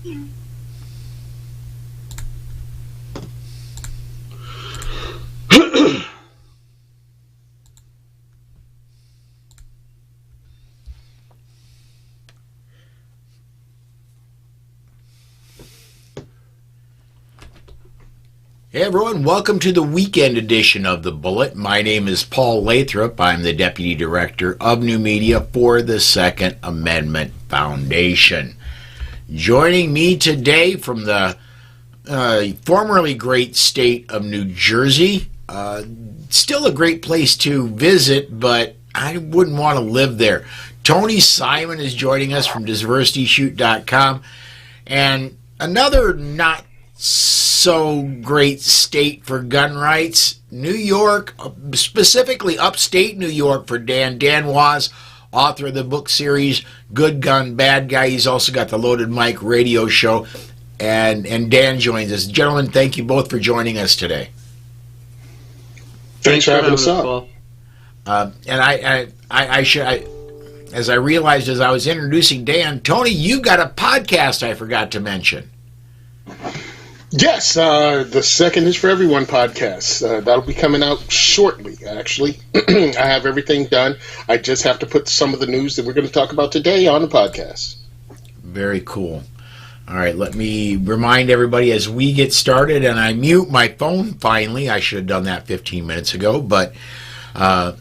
Hey everyone, welcome to the weekend edition of The Bullet. My name is Paul Lathrop. I'm the Deputy Director of New Media for the Second Amendment Foundation. Joining me today from the formerly great state of New Jersey, still a great place to visit, but I wouldn't want to live there. Tony Simon is joining us from DiversityShoot.com, and another not so great state for gun rights, New York, specifically upstate New York for Dan Wos, author of the book series Good Gun, Bad Guy. He's also got the Loaded Mic radio show, and Dan joins us. Gentlemen, thank you both for joining us today. Thanks for having us on. And as I realized as I was introducing Dan, Tony, you got a podcast I forgot to mention. Yes, the Second is for Everyone podcast. That'll be coming out shortly, actually. I have everything done. I just have to put some of the news that we're going to talk about today on the podcast. Very cool. All right, let me remind everybody as we get started, and I mute my phone finally. I should have done that 15 minutes ago, but I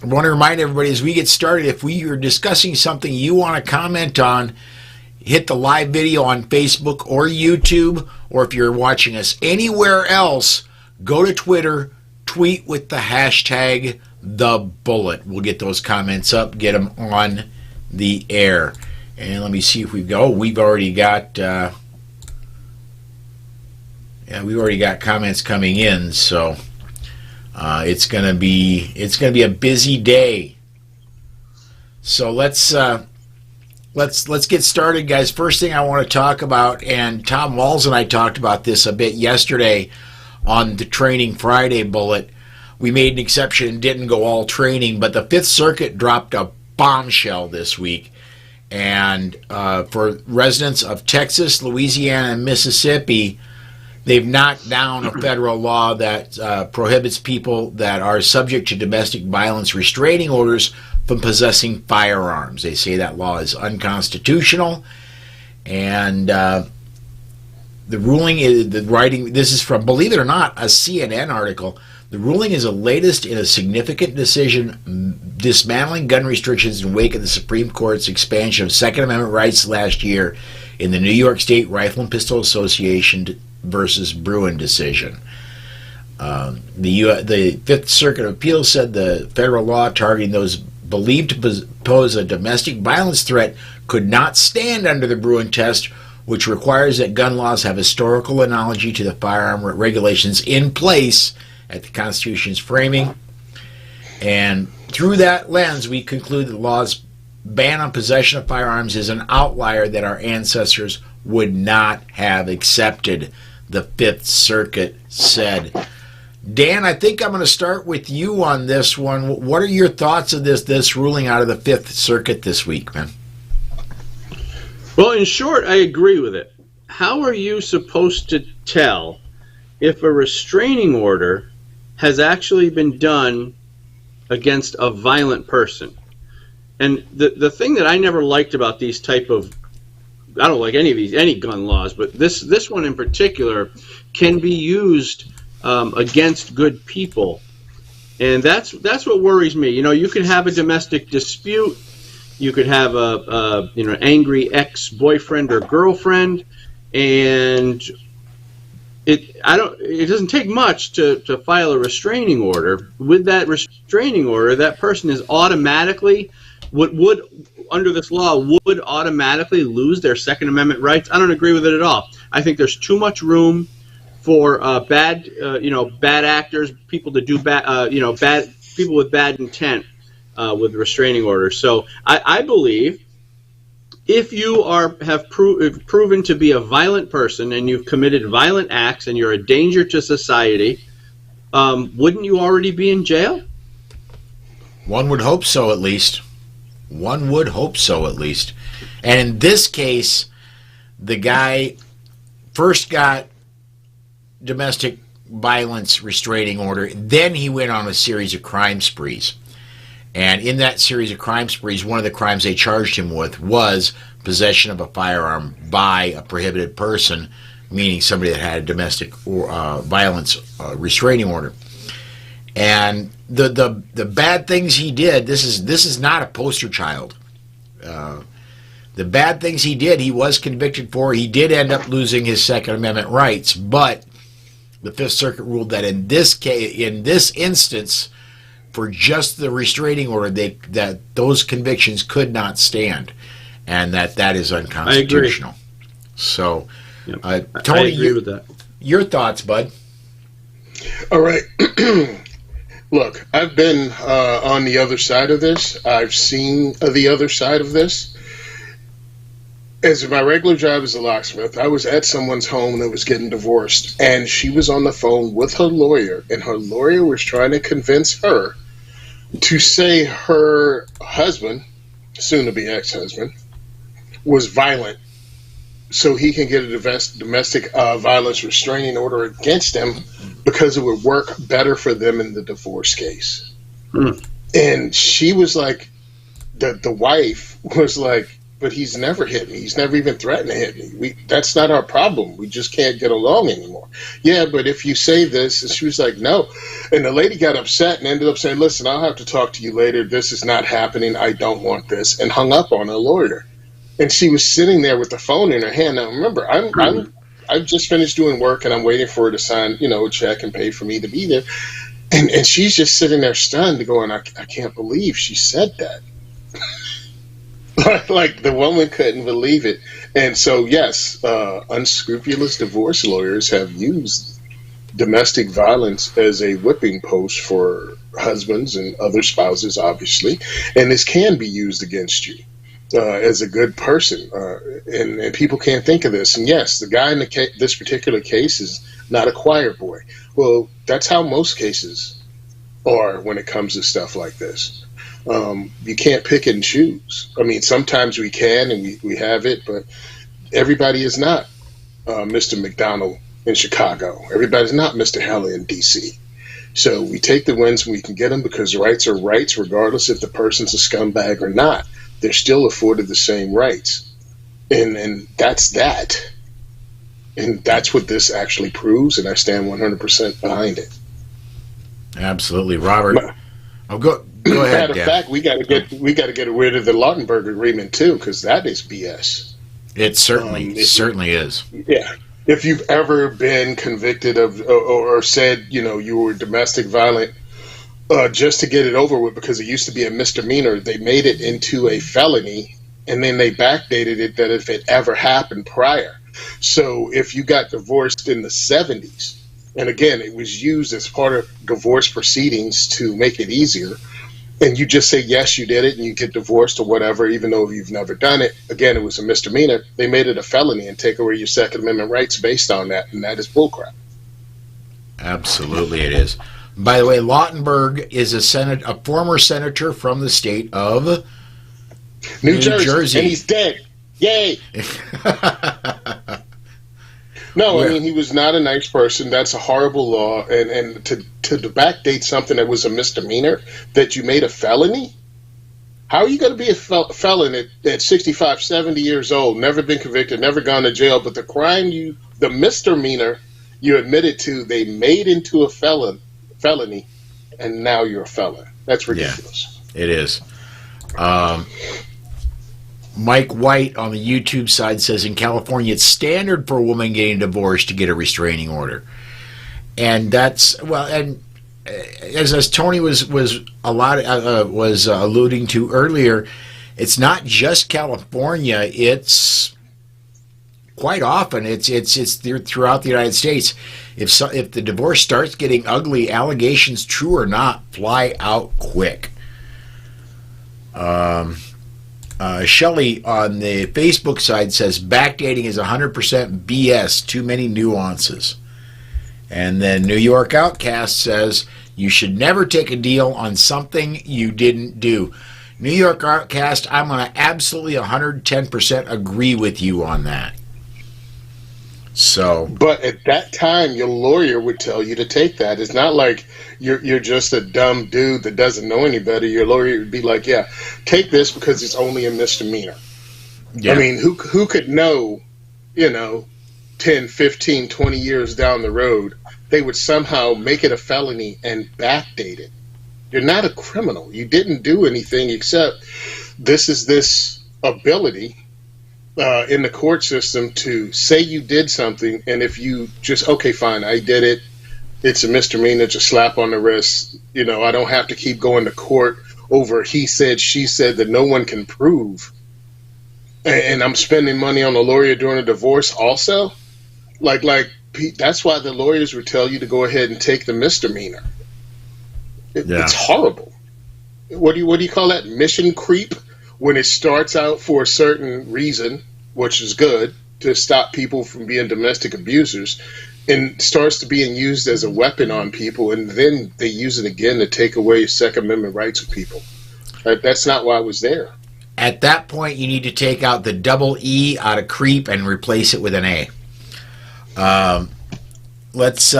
want to remind everybody as we get started, if we are discussing something you want to comment on, hit the live video on Facebook or YouTube, or if you're watching us anywhere else, go to Twitter, tweet with the hashtag #TheBullet. We'll get those comments up, get them on the air. And let me see if we've already got comments coming in, so it's gonna be a busy day. So let's get started, guys. First thing I want to talk about, and Tom Walls and I talked about this a bit yesterday on the Training Friday Bullet. We made an exception and didn't go all training, but the Fifth Circuit dropped a bombshell this week. And for residents of Texas, Louisiana, and Mississippi, they've knocked down a federal law that prohibits people that are subject to domestic violence restraining orders from possessing firearms. They say that law is unconstitutional, and the ruling is this is from, believe it or not, a CNN article. The ruling is the latest in a significant decision dismantling gun restrictions in wake of the Supreme Court's expansion of Second Amendment rights last year in the New York State Rifle and Pistol Association versus Bruin decision. The Fifth Circuit of Appeals said the federal law targeting those believed to pose a domestic violence threat could not stand under the Bruin test, which requires that gun laws have historical analogy to the firearm regulations in place at the Constitution's framing. And through that lens, we conclude the law's ban on possession of firearms is an outlier that our ancestors would not have accepted, the Fifth Circuit said. Dan, I think I'm going to start with you on this one. What are your thoughts of this ruling out of the Fifth Circuit this week, man? Well, in short, I agree with it. How are you supposed to tell if a restraining order has actually been done against a violent person? And the thing that I never liked about these type of, I don't like any gun laws, but this one in particular can be used against good people, and that's what worries me. You know, you could have a domestic dispute, you could have a angry ex-boyfriend or girlfriend, and it doesn't take much to file a restraining order. With that restraining order, that person is automatically would under this law would automatically lose their Second Amendment rights. I don't agree with it at all. I think there's too much room for bad actors, people to do bad people with bad intent with restraining orders. So I believe if you have proven to be a violent person and you've committed violent acts and you're a danger to society, wouldn't you already be in jail? One would hope so, at least. One would hope so, at least. And in this case, the guy first got domestic violence restraining order, then he went on a series of crime sprees. And in that series of crime sprees, one of the crimes they charged him with was possession of a firearm by a prohibited person, meaning somebody that had a domestic violence restraining order. And the bad things he did, this is not a poster child. The bad things he did, he was convicted for. He did end up losing his Second Amendment rights, but the Fifth Circuit ruled that in this case, in this instance, for just the restraining order, that those convictions could not stand, and that is unconstitutional. So, Yep. Tony, I agree with that. Your thoughts, bud? All right. Look, I've been on the other side of this. I've seen the other side of this. As my regular job as a locksmith, I was at someone's home that was getting divorced, and she was on the phone with her lawyer, and her lawyer was trying to convince her to say her husband, soon-to-be ex-husband, was violent, so he can get a domestic violence restraining order against him because it would work better for them in the divorce case. And she was like, the wife was like, but he's never hit me. He's never even threatened to hit me. That's not our problem. We just can't get along anymore. Yeah, but if you say this, and she was like, no. And the lady got upset and ended up saying, listen, I'll have to talk to you later. This is not happening. I don't want this. And hung up on her lawyer. And she was sitting there with the phone in her hand. Now, remember, I've just finished doing work, and I'm waiting for her to sign, a check and pay for me to be there. And she's just sitting there stunned, going, I can't believe she said that. Like the woman couldn't believe it. And so, yes, unscrupulous divorce lawyers have used domestic violence as a whipping post for husbands and other spouses, obviously. And this can be used against you as a good person. And people can't think of this. And yes, the guy in this particular case is not a choir boy. Well, that's how most cases are when it comes to stuff like this. You can't pick and choose. I mean, sometimes we can and we have it, but everybody is not Mr. McDonald in Chicago. Everybody's not Mr. Haley in D.C. So we take the wins when we can get them, because rights are rights regardless if the person's a scumbag or not. They're still afforded the same rights. And that's that. And that's what this actually proves, and I stand 100% behind it. Absolutely. Robert. Go ahead. Matter of fact, we got to get rid of the Lautenberg Agreement too, because that is BS. It certainly is. Yeah, if you've ever been convicted of or said you were domestic violent, just to get it over with, because it used to be a misdemeanor, they made it into a felony, and then they backdated it that if it ever happened prior. So if you got divorced in the 70s, and again, it was used as part of divorce proceedings to make it easier, and you just say, yes, you did it, and you get divorced or whatever, even though you've never done it. Again, it was a misdemeanor. They made it a felony and take away your Second Amendment rights based on that, and that is bullcrap. Absolutely it is. By the way, Lautenberg is a former senator from the state of New Jersey. And he's dead. Yay! No, well, I mean, he was not a nice person. That's a horrible law. And to backdate something that was a misdemeanor that you made a felony? How are you going to be a felon at 65, 70 years old, never been convicted, never gone to jail, but the misdemeanor you admitted to, they made into a felony, and now you're a felon. That's ridiculous. Yeah, it is. Mike White on the YouTube side says in California it's standard for a woman getting divorced to get a restraining order, and that's and as Tony was alluding to earlier, it's not just California. It's quite often it's throughout the United States. If the divorce starts getting ugly, allegations, true or not, fly out quick. Shelley on the Facebook side says backdating is 100% BS, too many nuances. And then New York Outcast says you should never take a deal on something you didn't do. New York Outcast, I'm going to absolutely 110% agree with you on that. So, But at that time, your lawyer would tell you to take that. It's not like you're just a dumb dude that doesn't know any better. Your lawyer would be like, "Yeah, take this because it's only a misdemeanor." I yeah, mean, who could know, 10, 15, 20 years down the road, they would somehow make it a felony and backdate it. You're not a criminal. You didn't do anything except this ability in the court system to say you did something, and if you just, okay, fine, I did it, it's a misdemeanor, it's a slap on the wrist. I don't have to keep going to court over he said, she said that no one can prove. And I'm spending money on a lawyer during a divorce also. Like that's why the lawyers would tell you to go ahead and take the misdemeanor. It's horrible. What do you call that? Mission creep? When it starts out for a certain reason, which is good, to stop people from being domestic abusers, and starts to being used as a weapon on people, and then they use it again to take away Second Amendment rights of people. That's not why I was there. at that point you need to take out the double E out of creep and replace it with an A. Let's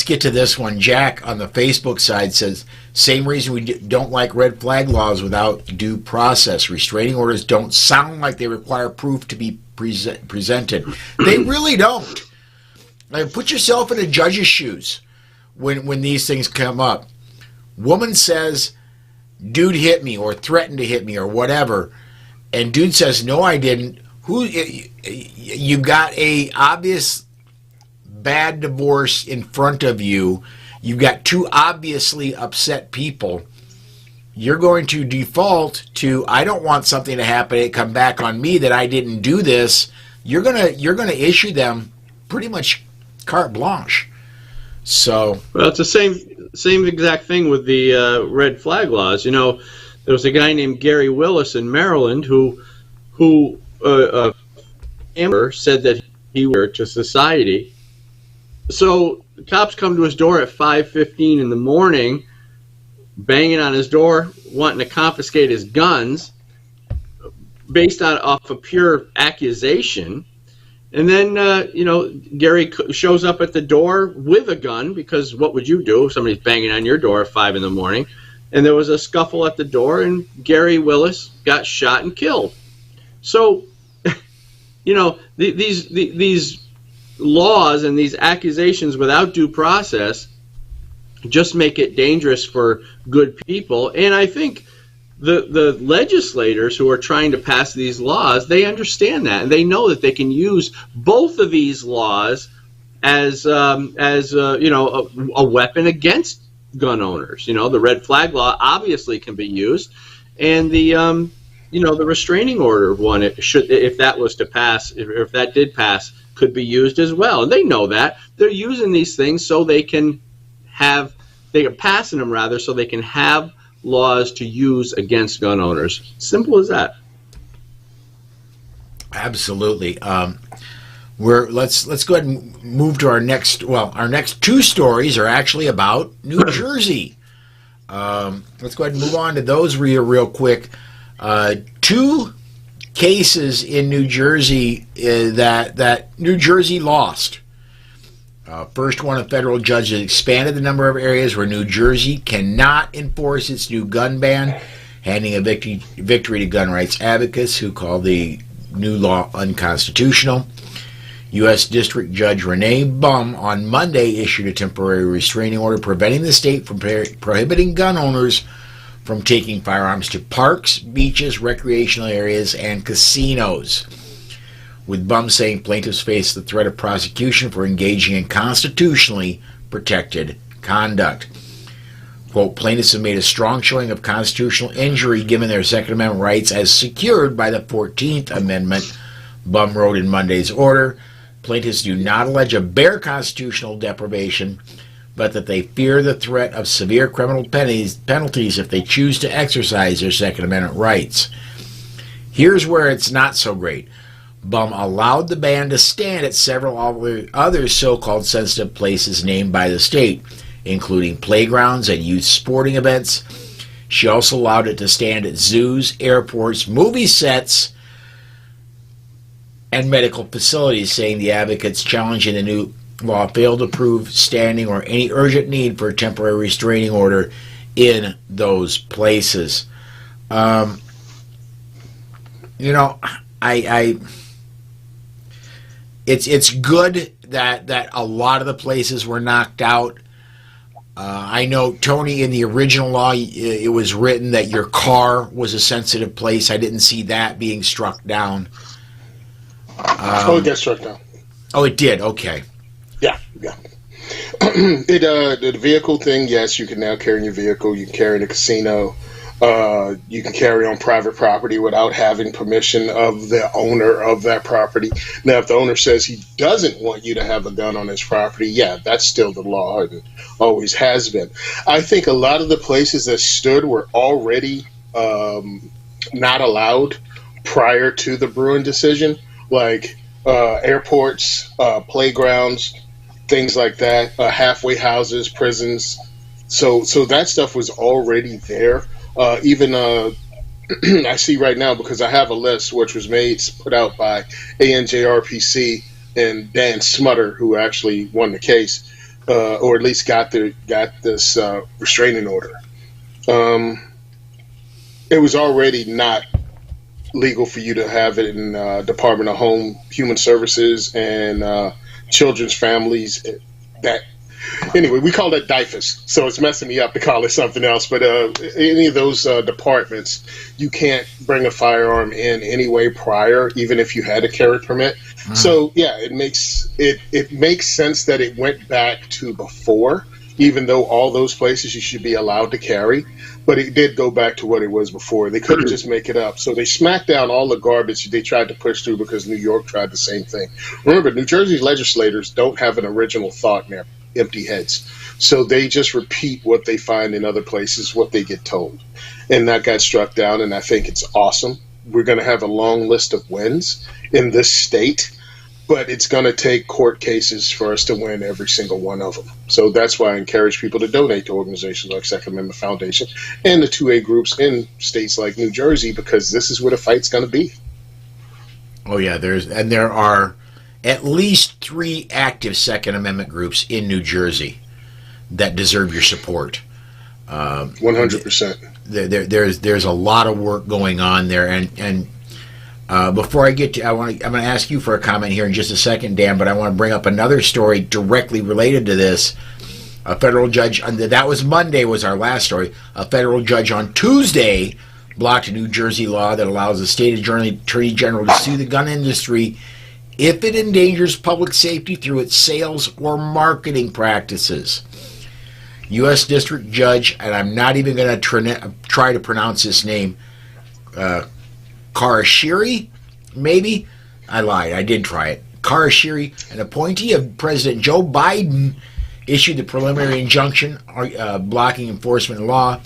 get to this one. Jack on the Facebook side says, same reason we don't like red flag laws without due process. Restraining orders don't sound like they require proof to be presented. They really don't. Put yourself in a judge's shoes when these things come up. Woman says, dude hit me or threatened to hit me or whatever, and dude says, no, I didn't. You got a obvious bad divorce in front of you. You've got two obviously upset people. You're going to default to, I don't want something to happen and come back on me that I didn't do this. You're gonna issue them pretty much carte blanche. So, well, it's the same exact thing with the red flag laws. You know, there was a guy named Gary Willis in Maryland who Amber said that he was to society. So the cops come to his door at 5:15 in the morning, banging on his door, wanting to confiscate his guns, based off a pure accusation. And then, Gary shows up at the door with a gun, because what would you do if somebody's banging on your door at 5 in the morning? And there was a scuffle at the door, and Gary Willis got shot and killed. So, these laws and these accusations without due process just make it dangerous for good people. And I think the legislators who are trying to pass these laws, they understand that, and they know that they can use both of these laws as a weapon against gun owners. The red flag law obviously can be used, and the restraining order one, if that was to pass, if that did pass, could be used as well. And they know that. They're using these things so they are passing them rather so they can have laws to use against gun owners. Simple as that. absolutely. Let's go ahead and move to our next. Well, our next two stories are actually about New Jersey. Let's go ahead and move on to those real quick. Two cases in New Jersey that New Jersey lost. First one, a federal judge has expanded the number of areas where New Jersey cannot enforce its new gun ban, handing a victory to gun rights advocates who call the new law unconstitutional. U.S. District Judge Renee Bum on Monday issued a temporary restraining order preventing the state from prohibiting gun owners from taking firearms to parks, beaches, recreational areas, and casinos, with Bum saying plaintiffs face the threat of prosecution for engaging in constitutionally protected conduct. Quote, plaintiffs have made a strong showing of constitutional injury given their Second Amendment rights as secured by the 14th Amendment, Bum wrote in Monday's order. Plaintiffs do not allege a bare constitutional deprivation, but that they fear the threat of severe criminal penalties if they choose to exercise their Second Amendment rights. Here's where it's not so great. Bum allowed the ban to stand at several other so-called sensitive places named by the state, including playgrounds and youth sporting events. She also allowed it to stand at zoos, airports, movie sets, and other and medical facilities, saying the advocates challenging the new law failed to prove standing or any urgent need for a temporary restraining order in those places. It's good that a lot of the places were knocked out. I know, Tony, in the original law, it was written that your car was a sensitive place. I didn't see that being struck down. It got struck down. Oh, it did? Okay. Yeah. The vehicle thing, yes, you can now carry in your vehicle. You can carry in a casino. You can carry on private property without having permission of the owner of that property. Now, if the owner says he doesn't want you to have a gun on his property, yeah, that's still the law and always has been. I think a lot of the places that stood were already not allowed prior to the Bruin decision, like airports, playgrounds, things like that, halfway houses, prisons. So that stuff was already there. Even I see right now, because I have a list which was put out by ANJRPC and Dan Smutter, who actually won the case, or at least got this restraining order. It was already not legal for you to have it in Department of Human Services and Children's Families. Anyway, we call that DIFAS, so it's messing me up to call it something else. But any of those departments, you can't bring a firearm in any way prior, even if you had a carry permit. So yeah, it makes sense that it went back to before, even though all those places you should be allowed to carry. But it did go back to what it was before. They couldn't just make it up. So they smacked down all the garbage they tried to push through, because New York tried the same thing. Remember, New Jersey's legislators don't have an original thought in their empty heads. So they just repeat what they find in other places, what they get told. And that got struck down, and I think it's awesome. We're going to have a long list of wins in this state, but it's going to take court cases for us to win every single one of them. So that's why I encourage people to donate to organizations like Second Amendment Foundation and the 2A groups in states like New Jersey, because this is where the fight's going to be. Oh, yeah, there are at least 3 active Second Amendment groups in New Jersey that deserve your support. 100%. There's a lot of work going on there, and before I get to, I'm going to ask you for a comment here in just a second, Dan, but I want to bring up another story directly related to this. A federal judge, that was Monday, was our last story. A federal judge on Tuesday blocked a New Jersey law that allows the state attorney general to sue the gun industry if it endangers public safety through its sales or marketing practices. U.S. District Judge, and I'm not even going to try to pronounce his name, Karashiri, maybe? I lied. I did try it. Karashiri, an appointee of President Joe Biden, issued the preliminary injunction blocking enforcement law.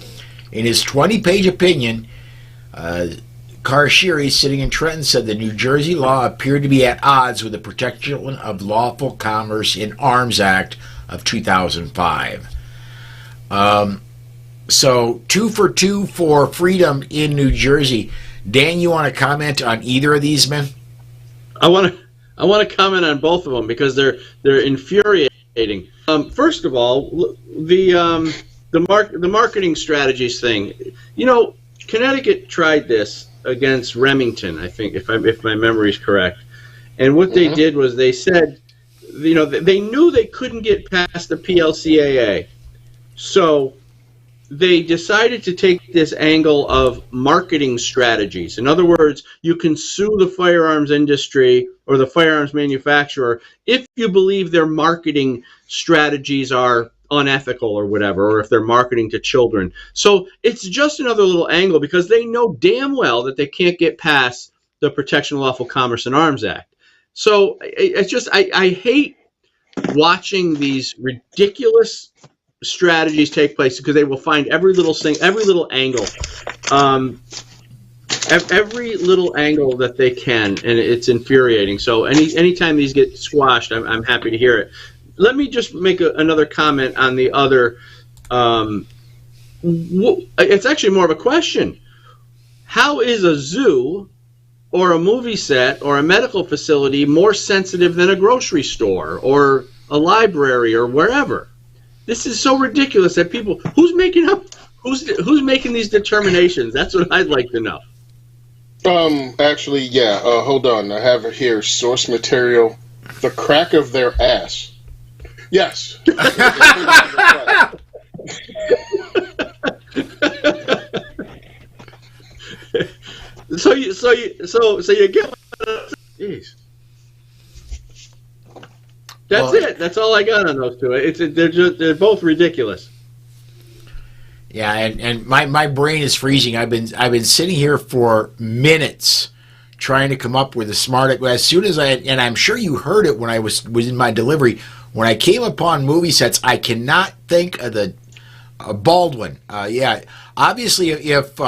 In his 20-page opinion, Karashiri, sitting in Trenton, said the New Jersey law appeared to be at odds with the Protection of Lawful Commerce in Arms Act of 2005. So 2 for 2 for freedom in New Jersey. Dan, you want to comment on either of these men? I want to comment on both of them because they're infuriating. First of all, the marketing strategies thing. You know, Connecticut tried this against Remington, I think, if my memory is correct. And what they did was they said, you know, they knew they couldn't get past the PLCAA, so they decided to take this angle of marketing strategies. In other words, you can sue the firearms industry or the firearms manufacturer if you believe their marketing strategies are unethical or whatever, or if they're marketing to children. So it's just another little angle because they know damn well that they can't get past the Protection of Lawful Commerce in Arms Act. So it's just, I hate watching these ridiculous strategies take place because they will find every little angle, every little angle that they can, and it's infuriating. So anytime these get squashed, I'm happy to hear it. Let me just make another comment on the other. It's actually more of a question. How is a zoo or a movie set or a medical facility more sensitive than a grocery store or a library or wherever? This is so ridiculous that people who's making these determinations? That's what I'd like to know. Actually, yeah. Hold on. I have it here. Source material. The crack of their ass. Yes. So you get. Jeez. That's it. That's all I got on those two. They're both ridiculous. Yeah, and my brain is freezing. I've been sitting here for minutes trying to come up with a smart. As soon as and I'm sure you heard it when I was in my delivery. When I came upon movie sets, I cannot think of the Baldwin. Yeah, obviously if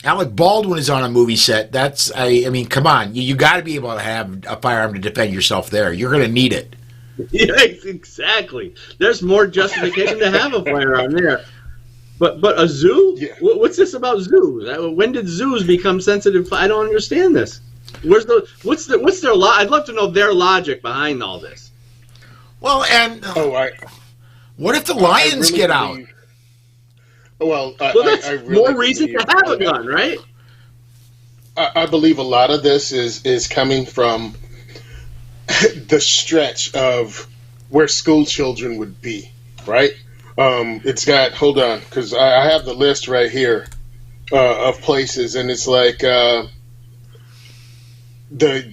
Alec Baldwin is on a movie set, I mean, come on, you got to be able to have a firearm to defend yourself there. You're going to need it. Yeah, exactly. There's more justification to have a firearm there. But a zoo? Yeah. What's this about zoos? When did zoos become sensitive? I don't understand this. What's their I'd love to know their logic behind all this. Well, and what if the lions get out? Well, that's I really more reason to have a gun, right? I believe a lot of this is coming from the stretch of where school children would be, right? It's got, hold on, because I have the list right here of places, and it's like the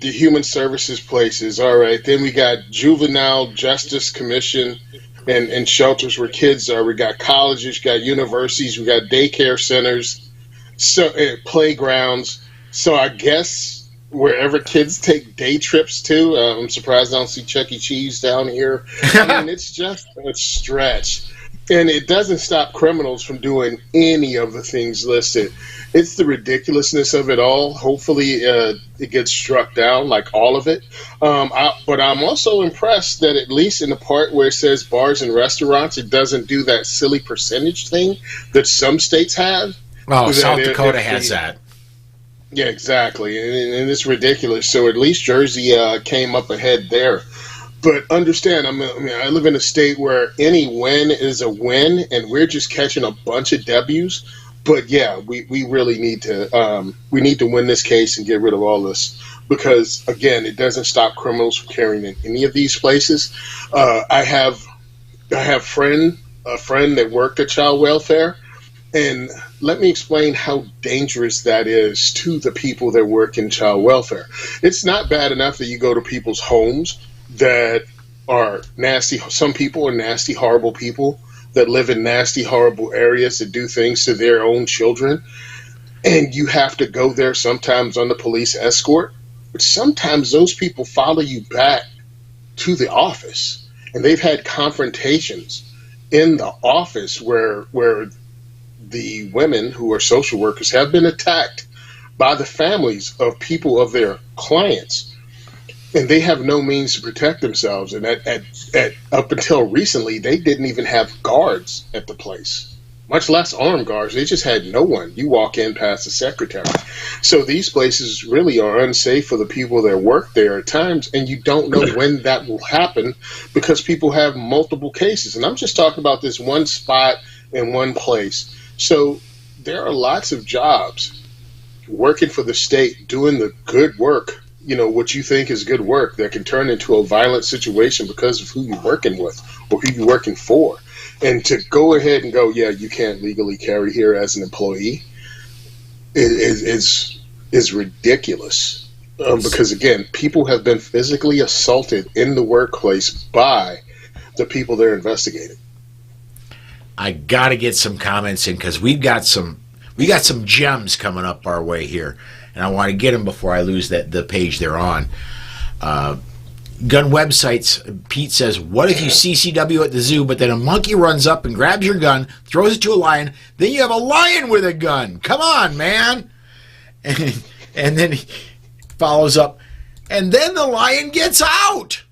human services places. All right, then we got juvenile justice commission and shelters where kids are. We got colleges, we got universities, we got daycare centers, so playgrounds. So I guess wherever kids take day trips to. I'm surprised I don't see Chuck E. Cheese down here. I mean, it's just a stretch. And it doesn't stop criminals from doing any of the things listed. It's the ridiculousness of it all. Hopefully it gets struck down, like all of it. But I'm also impressed that at least in the part where it says bars and restaurants, it doesn't do that silly percentage thing that some states have. Oh, South Dakota has that. Yeah, exactly. And it's ridiculous. So at least Jersey came up ahead there. But understand, I mean, I live in a state where any win is a win, and we're just catching a bunch of W's. But yeah, we really need to win this case and get rid of all this, because again, it doesn't stop criminals from carrying in any of these places. I have a friend that worked at child welfare, and let me explain how dangerous that is to the people that work in child welfare. It's not bad enough that you go to people's homes that are nasty. Some people are nasty, horrible people that live in nasty, horrible areas that do things to their own children. And you have to go there sometimes on the police escort. But sometimes those people follow you back to the office. And they've had confrontations in the office where the women who are social workers have been attacked by the families of people of their clients. And they have no means to protect themselves. And at up until recently, they didn't even have guards at the place, much less armed guards. They just had no one. You walk in past the secretary. So these places really are unsafe for the people that work there at times, and you don't know when that will happen because people have multiple cases. And I'm just talking about this one spot in one place. So there are lots of jobs working for the state, doing the good work, what you think is good work that can turn into a violent situation because of who you're working with or who you're working for. And to go ahead and go, yeah, you can't legally carry here as an employee is ridiculous. Because, again, people have been physically assaulted in the workplace by the people they're investigating. I got to get some comments in because we got some gems coming up our way here. And I want to get them before I lose the page they're on. Gun websites, Pete says, what if you CCW at the zoo, but then a monkey runs up and grabs your gun, throws it to a lion, then you have a lion with a gun? Come on, man. And then he follows up, and then the lion gets out.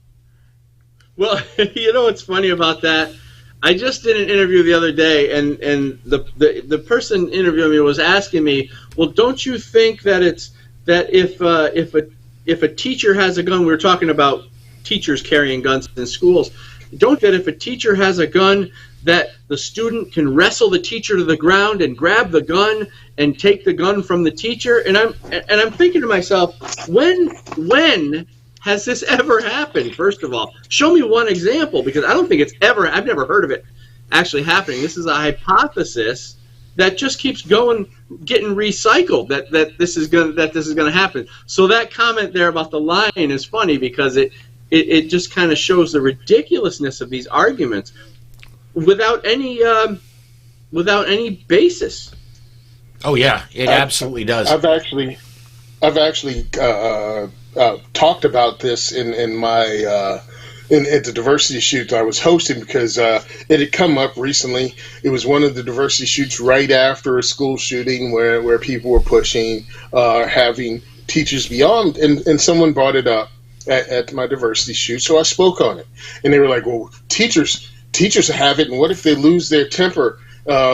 Well, what's funny about that? I just did an interview the other day, and the person interviewing me was asking me, well, don't you think that it's that if a teacher has a gun, we were talking about teachers carrying guns in schools. Don't that if a teacher has a gun, that the student can wrestle the teacher to the ground and grab the gun and take the gun from the teacher. And I'm thinking to myself, when has this ever happened? First of all, show me one example, because I don't think I've never heard of it actually happening. This is a hypothesis that just keeps getting recycled, that this is going to happen. So that comment there about the line is funny, because it just kind of shows the ridiculously of these arguments without any basis. Oh yeah, it absolutely does. I've actually talked about this in my at the diversity shoot I was hosting, because it had come up recently. It was one of the diversity shoots right after a school shooting where people were pushing having teachers be armed, and someone brought it up at my diversity shoot, so I spoke on it, and they were like, "Well, teachers have it, and what if they lose their temper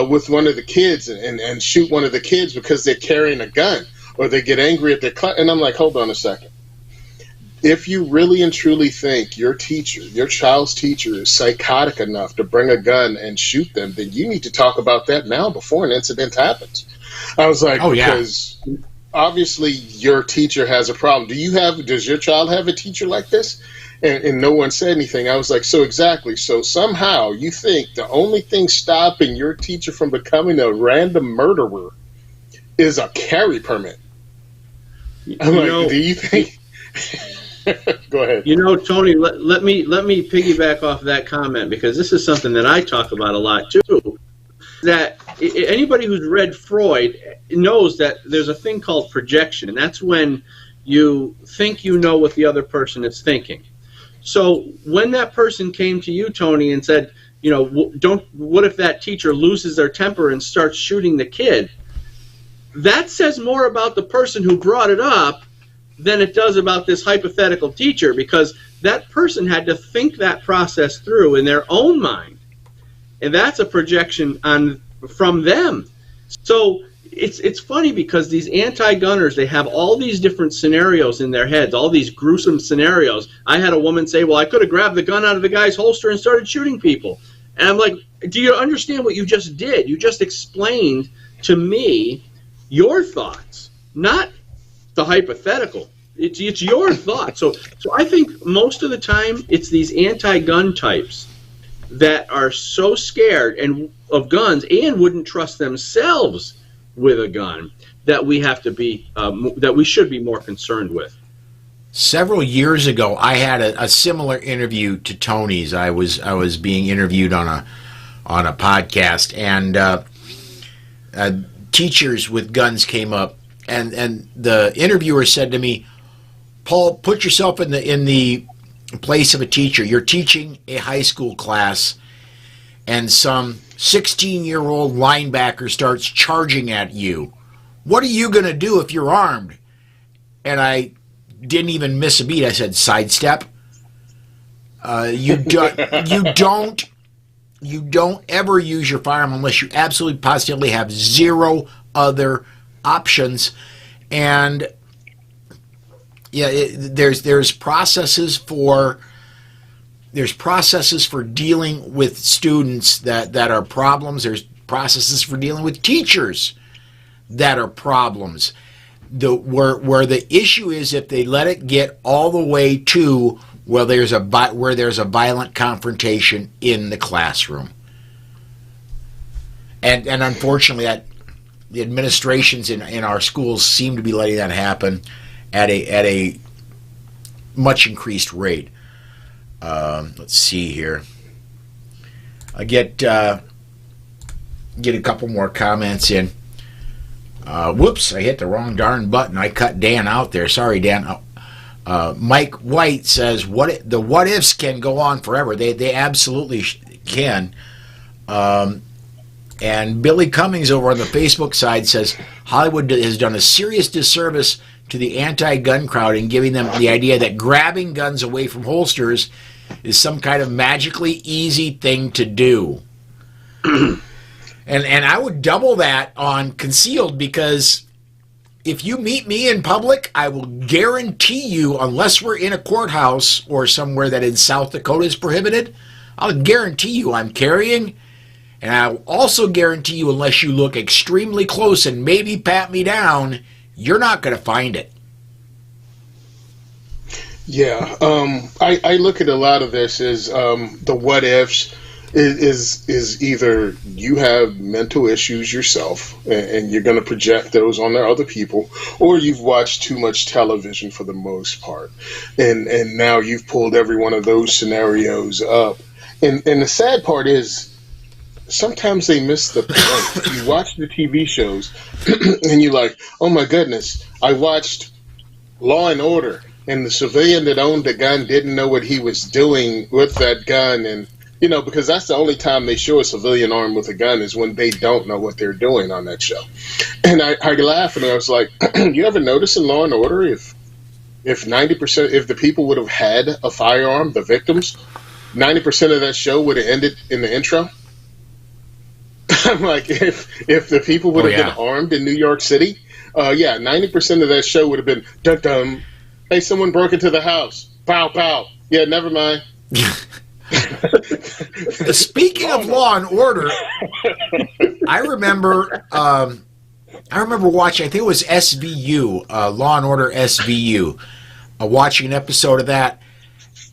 with one of the kids and shoot one of the kids because they're carrying a gun, or they get angry at their class?" And I'm like, hold on a second. If you really and truly think your child's teacher is psychotic enough to bring a gun and shoot them, then you need to talk about that now before an incident happens. I was like, because obviously your teacher has a problem. Does your child have a teacher like this? And no one said anything. I was like, so exactly. So somehow you think the only thing stopping your teacher from becoming a random murderer is a carry permit. I'm like, do you think? Go ahead. Tony, let me piggyback off that comment, because this is something that I talk about a lot too. That anybody who's read Freud knows that there's a thing called projection, and that's when you think you know what the other person is thinking. So when that person came to you, Tony, and said, what if that teacher loses their temper and starts shooting the kid? That says more about the person who brought it up than it does about this hypothetical teacher, because that person had to think that process through in their own mind, and that's a projection from them. So it's funny, because these anti-gunners, they have all these different scenarios in their heads, all these gruesome scenarios. I had a woman say, well, I could have grabbed the gun out of the guy's holster and started shooting people. And I'm like, do you understand what you just did? You just explained to me your thoughts, not the hypothetical. It's your thought. So I think most of the time it's these anti-gun types that are so scared of guns and wouldn't trust themselves with a gun that we have to be that we should be more concerned with. Several years ago, I had a similar interview to Tony's. I was being interviewed on a podcast, and teachers with guns came up, and the interviewer said to me, "Paul, put yourself in the place of a teacher. You're teaching a high school class, and some 16-year-old linebacker starts charging at you. What are you going to do if you're armed?" And I didn't even miss a beat. I said, "Sidestep. You don't ever use your firearm unless you absolutely positively have zero other options." And there's processes for dealing with students that are problems. There's processes for dealing with teachers that are problems. Where the issue is, if they let it get all the way to where there's a violent confrontation in the classroom, and unfortunately, that the administrations in our schools seem to be letting that happen at a much increased rate. Let's see here. I get a couple more comments in. Whoops, I hit the wrong darn button. I cut Dan out there. Sorry, Dan. Mike White says, the what ifs can go on forever. They absolutely can. And Billy Cummings over on the Facebook side says, Hollywood has done a serious disservice to the anti-gun crowd in giving them the idea that grabbing guns away from holsters is some kind of magically easy thing to do. And I would double that on concealed, because if you meet me in public, I will guarantee you, unless we're in a courthouse or somewhere that in South Dakota is prohibited, I'll guarantee you I'm carrying. And I'll also guarantee you, unless you look extremely close and maybe pat me down, you're not going to find it. Yeah, I look at a lot of this as the what ifs is either you have mental issues yourself and you're going to project those on the other people, or you've watched too much television for the most part, and now you've pulled every one of those scenarios up. And the sad part is sometimes they miss the point. You watch the TV shows and you're like, oh my goodness, I watched Law and Order, and the civilian that owned the gun didn't know what he was doing with that gun. And, you know, because that's the only time they show a civilian armed with a gun is when they don't know what they're doing on that show. And I laughed and I was like, you ever notice in Law and Order if 90%, if the people would have had a firearm, the victims, 90% of that show would have ended in the intro? I'm like, if the people would have been armed in New York City, 90% of that show would have been, dum-dum, hey, someone broke into the house. Pow, pow. Yeah, never mind. Speaking of Law and Order, I remember watching, I think it was SVU, Law and Order SVU, watching an episode of that.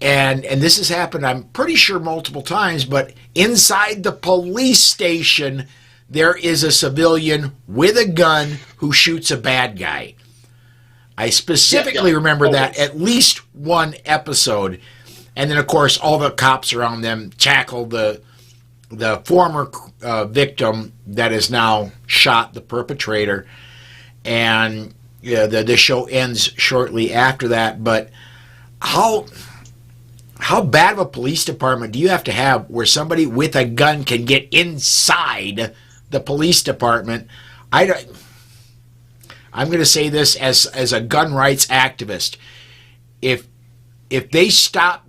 And this has happened, I'm pretty sure, multiple times, but inside the police station, there is a civilian with a gun who shoots a bad guy. I specifically remember that at least one episode. And then, of course, all the cops around them tackle the former victim that is now shot, the perpetrator. And the show ends shortly after that. But how bad of a police department do you have to have where somebody with a gun can get inside the police department? I'm going to say this as a gun rights activist. If they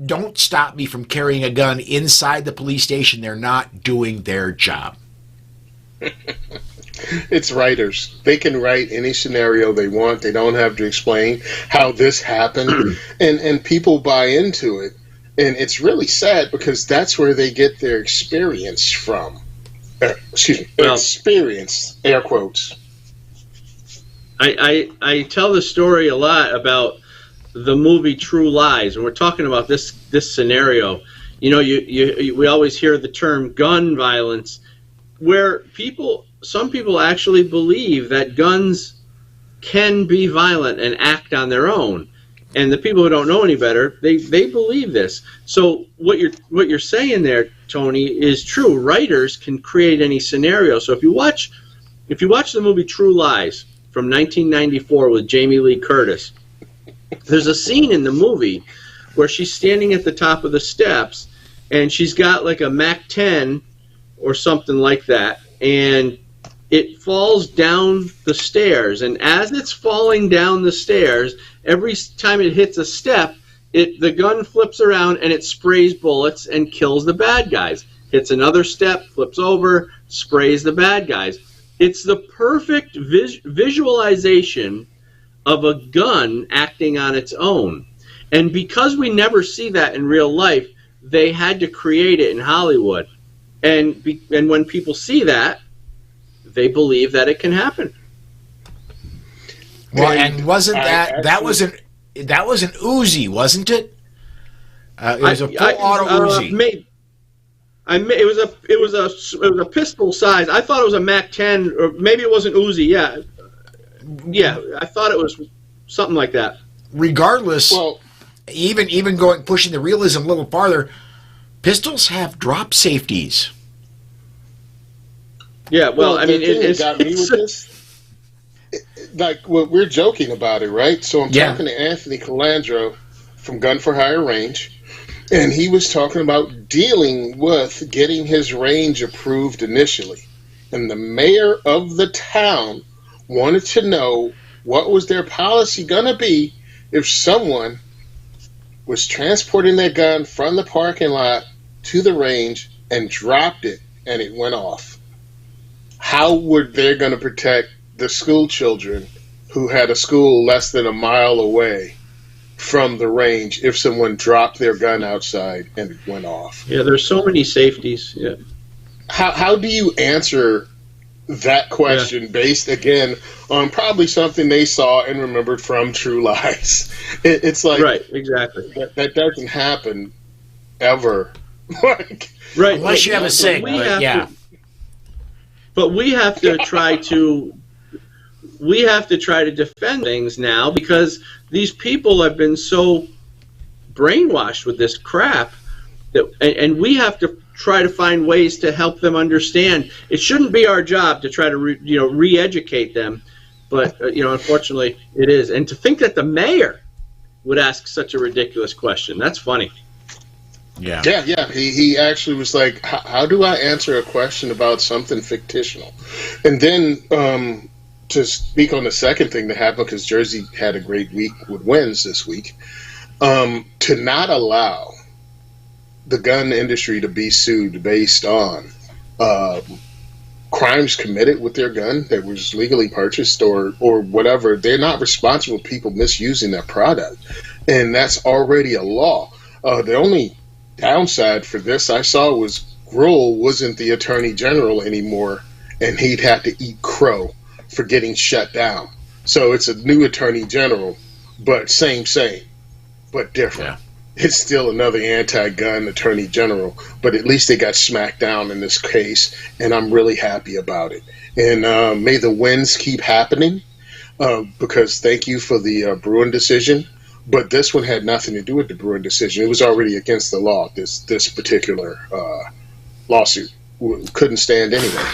don't stop me from carrying a gun inside the police station, they're not doing their job. It's writers. They can write any scenario they want. They don't have to explain how this happened, and people buy into it. And it's really sad because that's where they get their experience from. Experience, air quotes. I tell the story a lot about the movie True Lies, and we're talking about this scenario. You know, we always hear the term gun violence, where some people actually believe that guns can be violent and act on their own. And the people who don't know any better, they believe this. So what you're saying there, Tony, is true. Writers can create any scenario. So if you watch the movie True Lies from 1994 with Jamie Lee Curtis, there's a scene in the movie where she's standing at the top of the steps and she's got like a MAC-10 or something like that, and it falls down the stairs. And as it's falling down the stairs, every time it hits a step, the gun flips around and it sprays bullets and kills the bad guys. Hits another step, flips over, sprays the bad guys. It's the perfect visualization of a gun acting on its own. And because we never see that in real life, they had to create it in Hollywood. And when people see that, they believe that it can happen. Well, and wasn't that was an Uzi, wasn't it? It was a full auto Uzi. It was a pistol size. I thought it was a MAC-10, or maybe it wasn't Uzi. Yeah, I thought it was something like that. Regardless, even pushing the realism a little farther, pistols have drop safeties. Yeah, well I mean, it got me with this. Like, we're joking about it, right? So I'm talking to Anthony Calandro from Gun for Hire Range. And he was talking about dealing with getting his range approved initially. And the mayor of the town wanted to know what was their policy going to be if someone was transporting their gun from the parking lot to the range and dropped it and it went off. How were they going to protect the school children who had a school less than a mile away from the range if someone dropped their gun outside and it went off. Yeah, there's so many safeties. Yeah. How do you answer that question based, again, on probably something they saw and remembered from True Lies? It's like, right, exactly. That doesn't happen ever. Right. Unless you have a sig, but we have to try to defend things now because these people have been so brainwashed with this crap and we have to try to find ways to help them understand. It shouldn't be our job to try to re-educate them, but unfortunately it is. And to think that the mayor would ask such a ridiculous question, that's funny. Yeah. He actually was like, how do I answer a question about something fictional? And then to speak on the second thing that happened, because Jersey had a great week with wins this week, to not allow the gun industry to be sued based on crimes committed with their gun that was legally purchased or whatever. They're not responsible for people misusing their product, and that's already a law. The only downside for this I saw was Grohl wasn't the attorney general anymore, and he'd have to eat crow for getting shut down. So it's a new attorney general, but same, but different. Yeah. It's still another anti-gun attorney general, but at least they got smacked down in this case, and I'm really happy about it. And may the wins keep happening, because thank you for the Bruin decision, but this one had nothing to do with the Bruin decision. It was already against the law, this particular lawsuit. Couldn't stand anyway.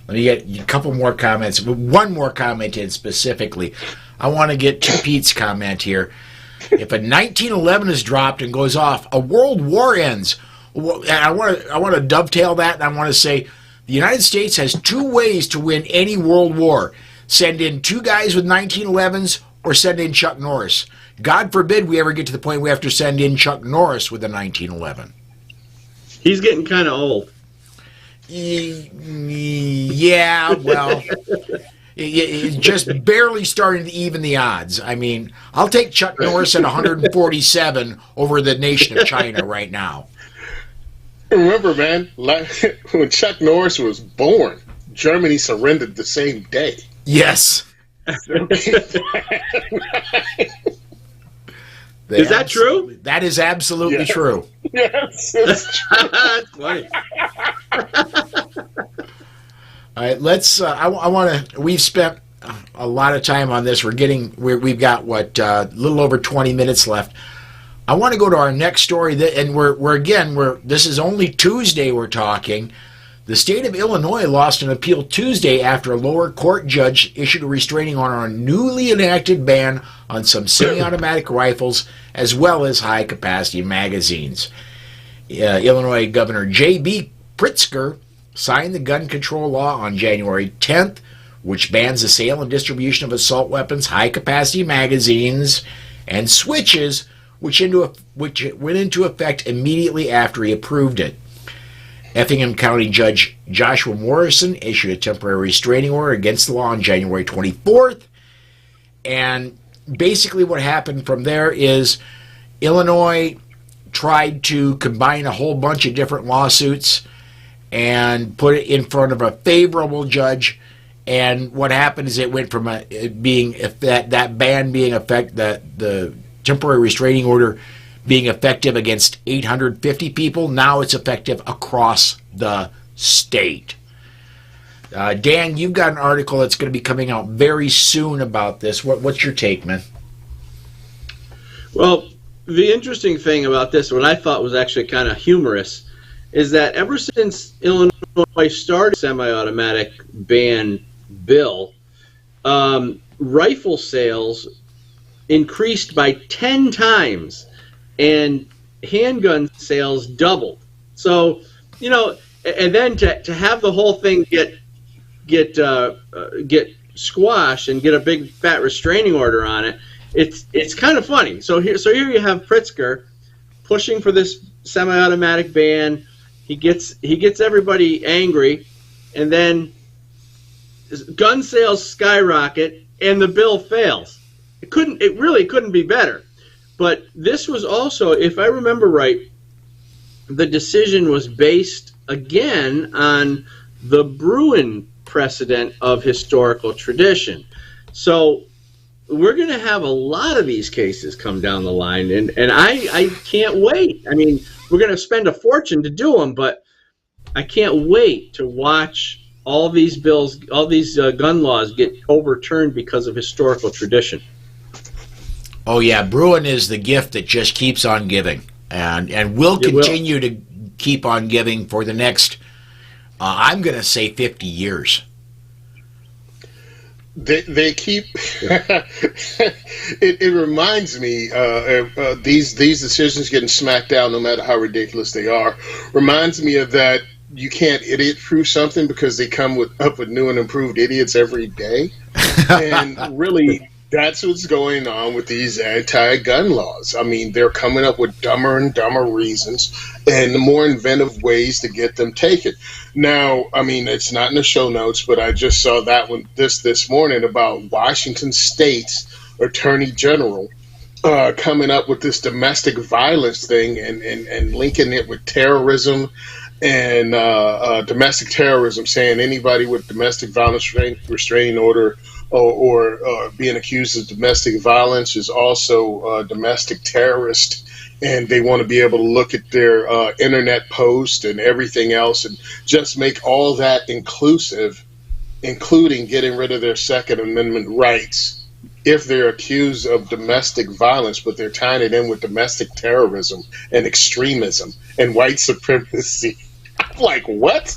Let me get a couple more comments. One more comment in specifically. I want to get to Pete's comment here. If a 1911 is dropped and goes off, a world war ends. And I want to dovetail that, and I want to say the United States has two ways to win any world war. Send in two guys with 1911s or send in Chuck Norris. God forbid we ever get to the point we have to send in Chuck Norris with a 1911. He's getting kind of old. Yeah, well, it's just barely starting to even the odds. I mean, I'll take Chuck Norris at 147 over the nation of China right now. Remember, man, when Chuck Norris was born, Germany surrendered the same day. Yes. Is that true? That is absolutely true. Yes, it's true. That's funny. All right, let's. I want to. We've spent a lot of time on this. We've got a little over 20 minutes left. I want to go to our next story, and this is only Tuesday. We're talking. The state of Illinois lost an appeal Tuesday after a lower court judge issued a restraining order on a newly enacted ban on some semi-automatic rifles as well as high-capacity magazines. Illinois Governor J.B. Pritzker signed the gun control law on January 10th, which bans the sale and distribution of assault weapons, high-capacity magazines, and switches, which went into effect immediately after he approved it. Effingham County Judge Joshua Morrison issued a temporary restraining order against the law on January 24th. And basically what happened from there is Illinois tried to combine a whole bunch of different lawsuits and put it in front of a favorable judge. And what happened is it went from that ban being the temporary restraining order being effective against 850 people. Now it's effective across the state. Dan, you've got an article that's going to be coming out very soon about this. What's your take, man? Well, the interesting thing about this, what I thought was actually kind of humorous, is that ever since Illinois started semi-automatic ban bill, rifle sales increased by 10 times. And handgun sales doubled. So, and then to have the whole thing get squashed and get a big fat restraining order on it, it's kind of funny. So here you have Pritzker pushing for this semi-automatic ban. He gets everybody angry, and then gun sales skyrocket, and the bill fails. It really couldn't be better. But this was also, if I remember right, the decision was based again on the Bruin precedent of historical tradition. So we're going to have a lot of these cases come down the line, and I can't wait. I mean, we're going to spend a fortune to do them, but I can't wait to watch all these bills, all these gun laws get overturned because of historical tradition. Oh yeah, Bruin is the gift that just keeps on giving, and will continue to keep on giving for the next, I'm going to say 50 years. They keep it reminds me these decisions getting smacked down, no matter how ridiculous they are, reminds me of that you can't idiot proof something because they come up with new and improved idiots every day. And really, that's what's going on with these anti-gun laws. I mean, they're coming up with dumber and dumber reasons and more inventive ways to get them taken. Now, I mean, it's not in the show notes, but I just saw that one this morning about Washington State's Attorney General coming up with this domestic violence thing and linking it with terrorism and domestic terrorism, saying anybody with domestic violence restraining order or being accused of domestic violence is also a domestic terrorist. And they want to be able to look at their internet posts and everything else and just make all that inclusive, including getting rid of their Second Amendment rights if they're accused of domestic violence, but they're tying it in with domestic terrorism and extremism and white supremacy. I'm like, what?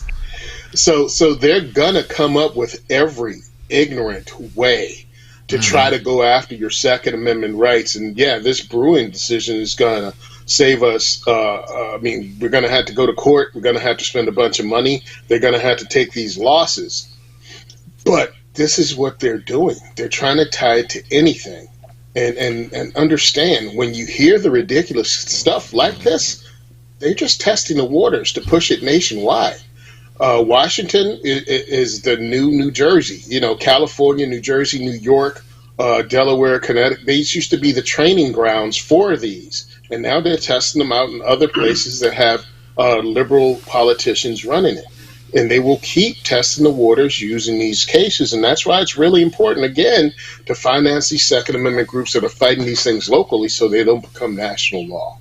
So they're going to come up with every ignorant way to try to go after your Second Amendment rights. And yeah, this Bruin decision is going to save us. I mean, we're going to have to go to court. We're going to have to spend a bunch of money. They're going to have to take these losses. But this is what they're doing. They're trying to tie it to anything. And understand, when you hear the ridiculous stuff like this, they're just testing the waters to push it nationwide. Washington is the new New Jersey. You know, California, New Jersey, New York, Delaware, Connecticut. These used to be the training grounds for these. And now they're testing them out in other places that have liberal politicians running it. And they will keep testing the waters using these cases. And that's why it's really important, again, to finance these Second Amendment groups that are fighting these things locally so they don't become national law.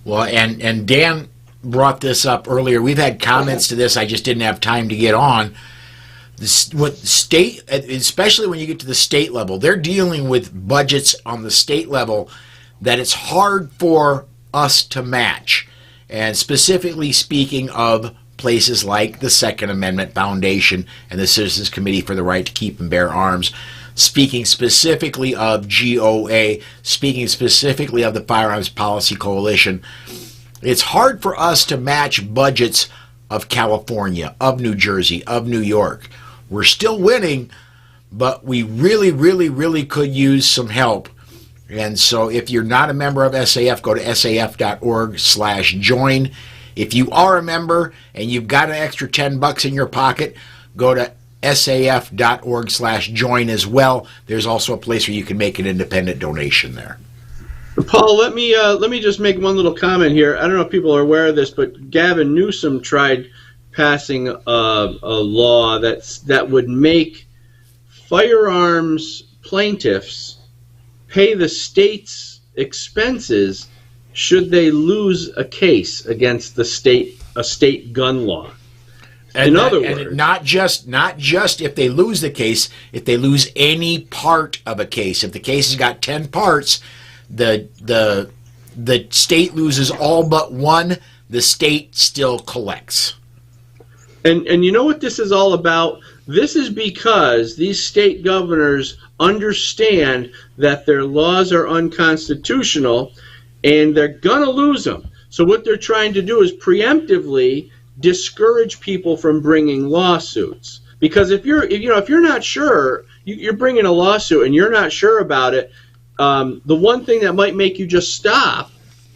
Well, and Dan brought this up earlier. We've had comments to this. I just didn't have time to get on. What state, especially when you get to the state level, they're dealing with budgets on the state level that it's hard for us to match. And specifically speaking of places like the Second Amendment Foundation and the Citizens Committee for the Right to Keep and Bear Arms, speaking specifically of GOA, speaking specifically of the Firearms Policy Coalition, it's hard for us to match budgets of California, of New Jersey, of New York. We're still winning, but we really, really, really could use some help. And so if you're not a member of SAF, go to saf.org/join. If you are a member and you've got an extra $10 in your pocket, go to saf.org/join as well. There's also a place where you can make an independent donation there. Paul, let me just make one little comment here. I don't know if people are aware of this, but Gavin Newsom tried passing a law that would make firearms plaintiffs pay the state's expenses should they lose a case against a state gun law. In other words, not just if they lose the case, if they lose any part of a case. If the case has got 10 parts, the state loses all but one, the state still collects. And you know what this is all about? This is because these state governors understand that their laws are unconstitutional and they're going to lose them. So what they're trying to do is preemptively discourage people from bringing lawsuits. Because if you're not sure, you're bringing a lawsuit and you're not sure about it, the one thing that might make you just stop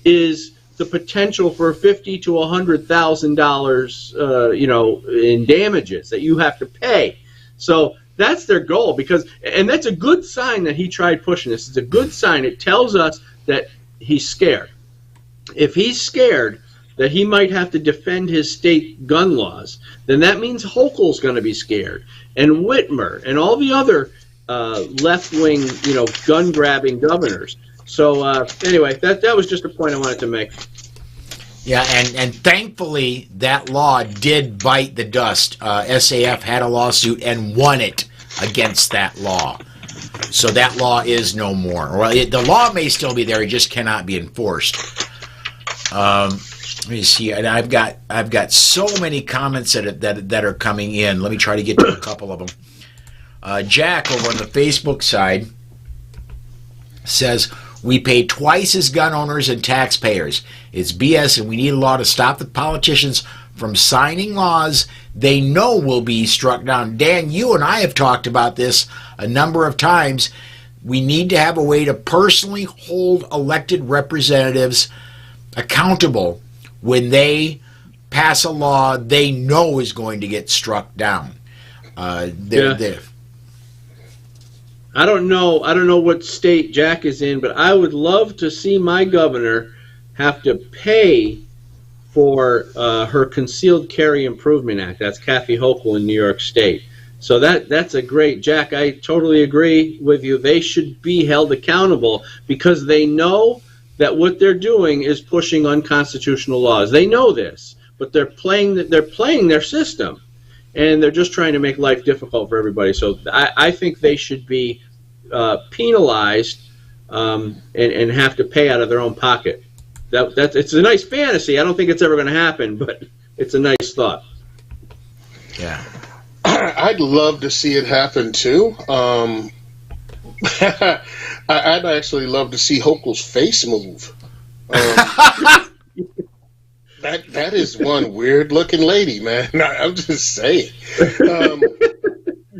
is the potential for $50,000 to $100,000, in damages that you have to pay. So that's their goal, and that's a good sign that he tried pushing this. It's a good sign. It tells us that he's scared. If he's scared that he might have to defend his state gun laws, then that means Hochul's going to be scared, and Whitmer, and all the other left-wing, gun-grabbing governors. So anyway, that was just a point I wanted to make. Yeah, and thankfully that law did bite the dust. SAF had a lawsuit and won it against that law. So that law is no more. Well, the law may still be there; it just cannot be enforced. Let me see. And I've got so many comments that are coming in. Let me try to get to a couple of them. Jack over on the Facebook side says, we pay twice as gun owners and taxpayers. It's BS, and we need a law to stop the politicians from signing laws they know will be struck down. Dan, you and I have talked about this a number of times. We need to have a way to personally hold elected representatives accountable when they pass a law they know is going to get struck down. I don't know what state Jack is in, but I would love to see my governor have to pay for her Concealed Carry Improvement Act. That's Kathy Hochul in New York State. So that's a great, Jack, I totally agree with you. They should be held accountable because they know that what they're doing is pushing unconstitutional laws. They know this, but they're playing their system, and they're just trying to make life difficult for everybody. So I think they should be penalized and have to pay out of their own pocket. It's a nice fantasy. I don't think it's ever going to happen, but it's a nice thought. Yeah, I'd love to see it happen too. I'd actually love to see Hochul's face move. That is one weird looking lady, man. I'm just saying.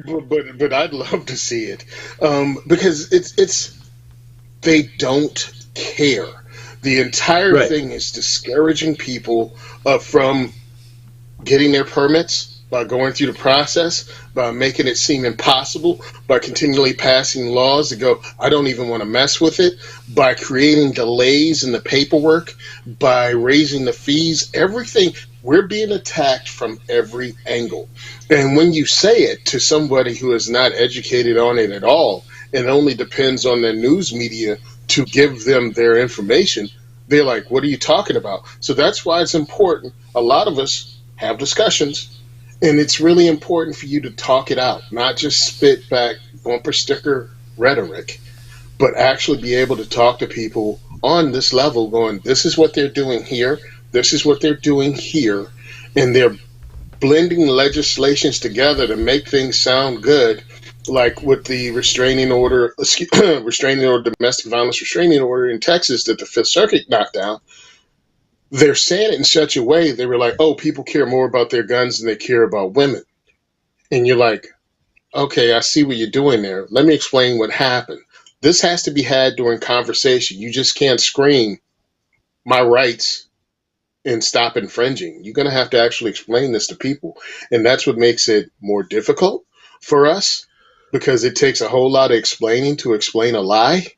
But I'd love to see it because it's they don't care. The entire thing is discouraging people from getting their permits by going through the process, by making it seem impossible, by continually passing laws that go, I don't even want to mess with it, by creating delays in the paperwork, by raising the fees, everything. We're being attacked from every angle. And when you say it to somebody who is not educated on it at all, and only depends on the news media to give them their information, they're like, what are you talking about? So that's why it's important. A lot of us have discussions, and it's really important for you to talk it out, not just spit back bumper sticker rhetoric, but actually be able to talk to people on this level going, this is what they're doing here, this is what they're doing here, and they're blending legislations together to make things sound good, like with the restraining order, domestic violence restraining order in Texas that the Fifth Circuit knocked down. They're saying it in such a way, they were like, oh, people care more about their guns than they care about women. And you're like, okay, I see what you're doing there. Let me explain what happened. This has to be had during conversation. You just can't scream my rights and stop infringing. You're going to have to actually explain this to people. And that's what makes it more difficult for us, because it takes a whole lot of explaining to explain a lie.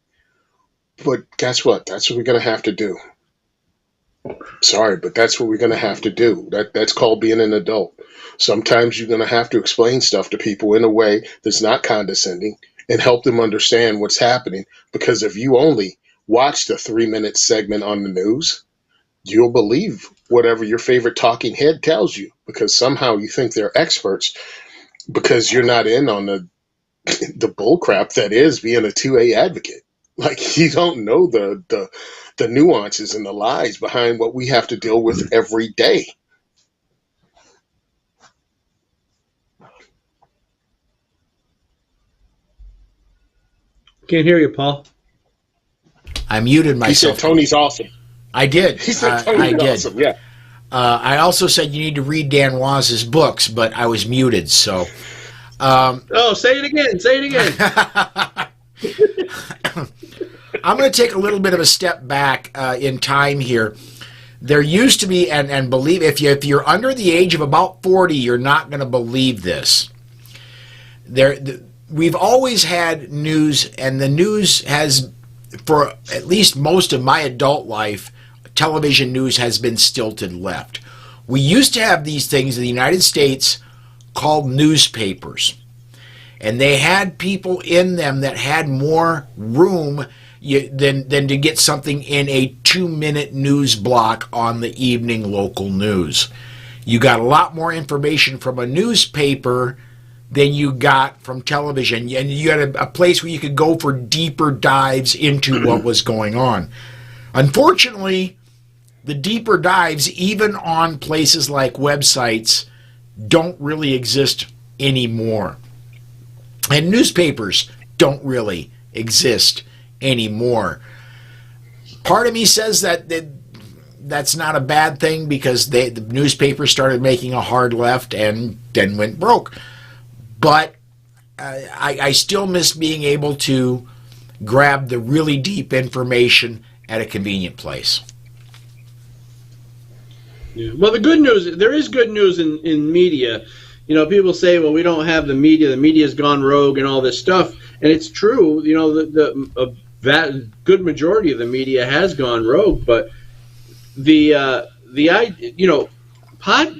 But guess what? That's what we're going to have to do. Sorry, but that's what we're going to have to do. That's called being an adult. Sometimes you're going to have to explain stuff to people in a way that's not condescending and help them understand what's happening. Because if you only watch the 3-minute segment on the news, you'll believe whatever your favorite talking head tells you, because somehow you think they're experts because you're not in on the bullcrap that is being a 2A advocate. Like, you don't know the nuances and the lies behind what we have to deal with every day. Can't hear you, Paul. I muted myself. He said Tony's awesome. I did. He said Tony's awesome, yeah. I also said you need to read Dan Wos' books, but I was muted, so... say it again. Say it again. I'm going to take a little bit of a step back in time here. There used to be, and believe, if you're under the age of about 40, you're not going to believe this. we've always had news, and the news has, for at least most of my adult life, television news has been stilted left. We used to have these things in the United States called newspapers, and they had people in them that had more room than to get something in a 2-minute news block on the evening local news. You got a lot more information from a newspaper than you got from television, and you had a place where you could go for deeper dives into what was going on. Unfortunately, the deeper dives, even on places like websites, don't really exist anymore. And newspapers don't really exist anymore. Part of me says that's not a bad thing, because the newspapers started making a hard left and then went broke. But I still miss being able to grab the really deep information at a convenient place. Yeah. Well, the good news, there is good news in media. You know, people say, well, we don't have the media's gone rogue and all this stuff. And it's true, you know, that good majority of the media has gone rogue, but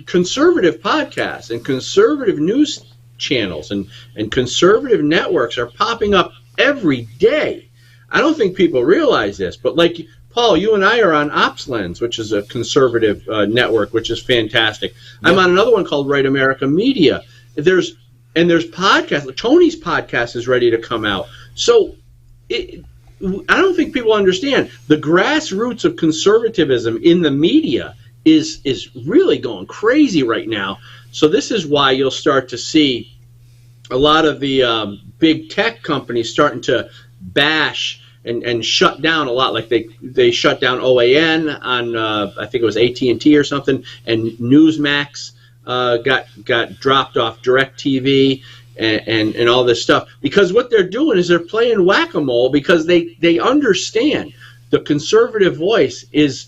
conservative podcasts and conservative news channels and conservative networks are popping up every day. I don't think people realize this, but like Paul, you and I are on OpsLens, which is a conservative network, which is fantastic. Yep. I'm on another one called Right America Media. There's podcasts. Tony's podcast is ready to come out. So I don't think people understand the grassroots of conservatism in the media is really going crazy right now. So this is why you'll start to see a lot of the big tech companies starting to bash and shut down a lot. Like they shut down OAN on I think it was AT&T or something, and Newsmax got dropped off DirecTV and all this stuff, because what they're doing is they're playing whack-a-mole, because they understand the conservative voice is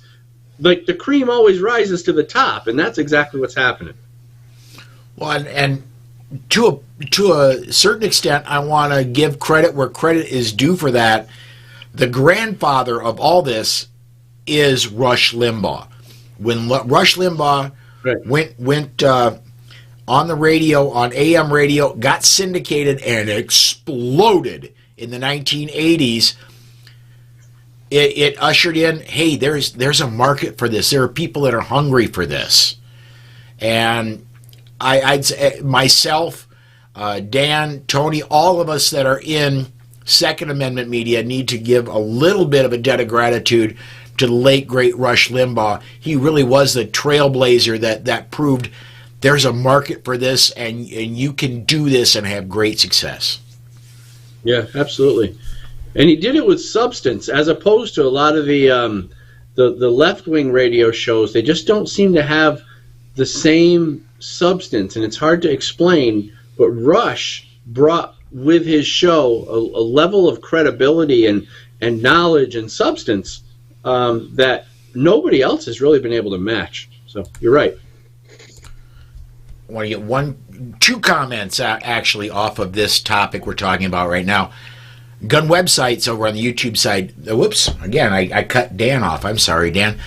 like the cream always rises to the top, and that's exactly what's happening. Well, and to a certain extent, I want to give credit where credit is due for that. The grandfather of all this is Rush Limbaugh. When Rush Limbaugh went on the radio, on AM radio, got syndicated and exploded in the 1980s, it ushered in, hey, there's a market for this. There are people that are hungry for this. And I'd say myself, Dan, Tony, all of us that are in Second Amendment media need to give a little bit of a debt of gratitude to the late, great Rush Limbaugh. He really was the trailblazer that proved there's a market for this, and you can do this and have great success. Yeah, absolutely. And he did it with substance, as opposed to a lot of the left-wing radio shows. They just don't seem to have the same substance, and it's hard to explain. But Rush brought with his show a level of credibility and knowledge and substance that nobody else has really been able to match. So you're right. I want to get two comments actually off of this topic we're talking about right now. Gun websites over on the YouTube side. Whoops, again, I cut Dan off. I'm sorry, Dan.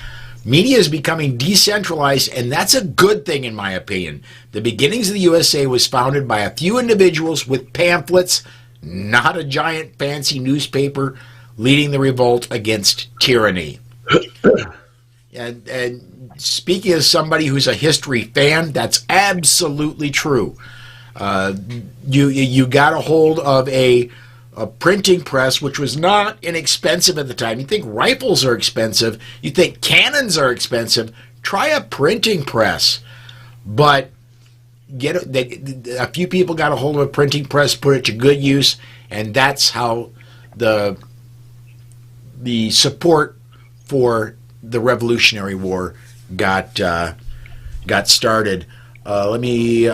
Media is becoming decentralized, and that's a good thing in my opinion. The beginnings of the USA was founded by a few individuals with pamphlets, not a giant fancy newspaper leading the revolt against tyranny. And speaking as somebody who's a history fan, that's absolutely true. You got a hold of a printing press, which was not inexpensive at the time. You think rifles are expensive. You think cannons are expensive. Try a printing press. But a few people got a hold of a printing press, put it to good use, and that's how the support for the Revolutionary War got started. Let me...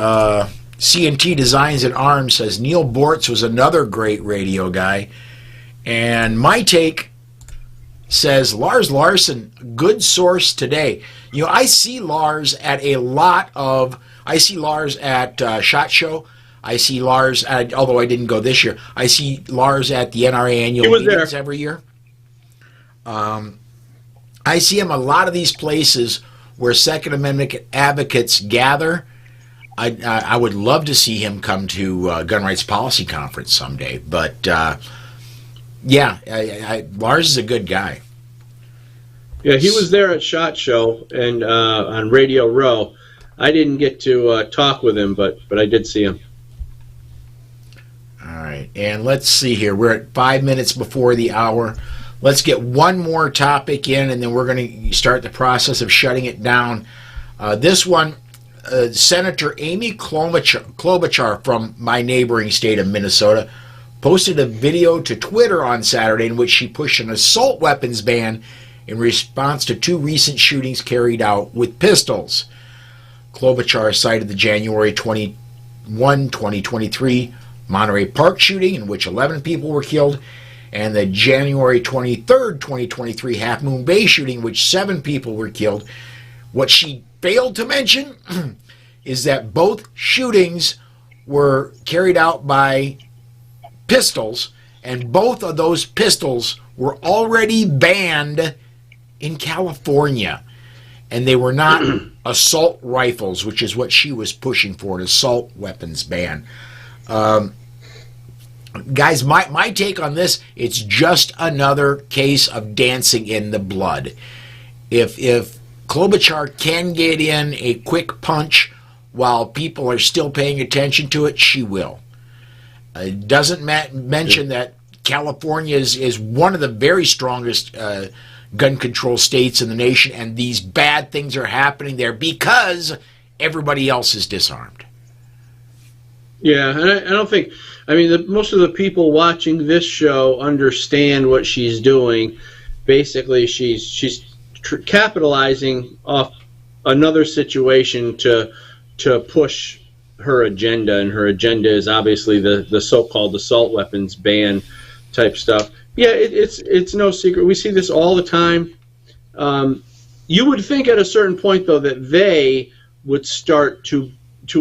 C&T Designs and Arms says Neil Bortz was another great radio guy. And my take says Lars Larson, good source today. I see Lars at SHOT Show. I see Lars, although I didn't go this year, I see Lars at the NRA annual meetings every year. I see him a lot of these places where Second Amendment advocates gather. I would love to see him come to Gun Rights Policy Conference someday. But, Lars is a good guy. Yeah, he was there at SHOT Show and on Radio Row. I didn't get to talk with him, but I did see him. All right, and let's see here. We're at 5 minutes before the hour. Let's get one more topic in, and then we're going to start the process of shutting it down. This one, Senator Amy Klobuchar from my neighboring state of Minnesota posted a video to Twitter on Saturday in which she pushed an assault weapons ban in response to 2 recent shootings carried out with pistols. Klobuchar cited the January 21, 2023 Monterey Park shooting, in which 11 people were killed, and the January 23rd, 2023 Half Moon Bay shooting, in which 7 people were killed. What she failed to mention is that both shootings were carried out by pistols, and both of those pistols were already banned in California. And they were not assault rifles, which is what she was pushing for, an assault weapons ban. Guys, my take on this, it's just another case of dancing in the blood. If Klobuchar can get in a quick punch while people are still paying attention to it, she will. It doesn't mention that California is one of the very strongest gun control states in the nation, and these bad things are happening there because everybody else is disarmed. Yeah, and I don't think, most of the people watching this show understand what she's doing. Basically, she's capitalizing off another situation to push her agenda, and her agenda is obviously the so-called assault weapons ban type stuff. Yeah, it's no secret. We see this all the time. You would think at a certain point, though, that they would start to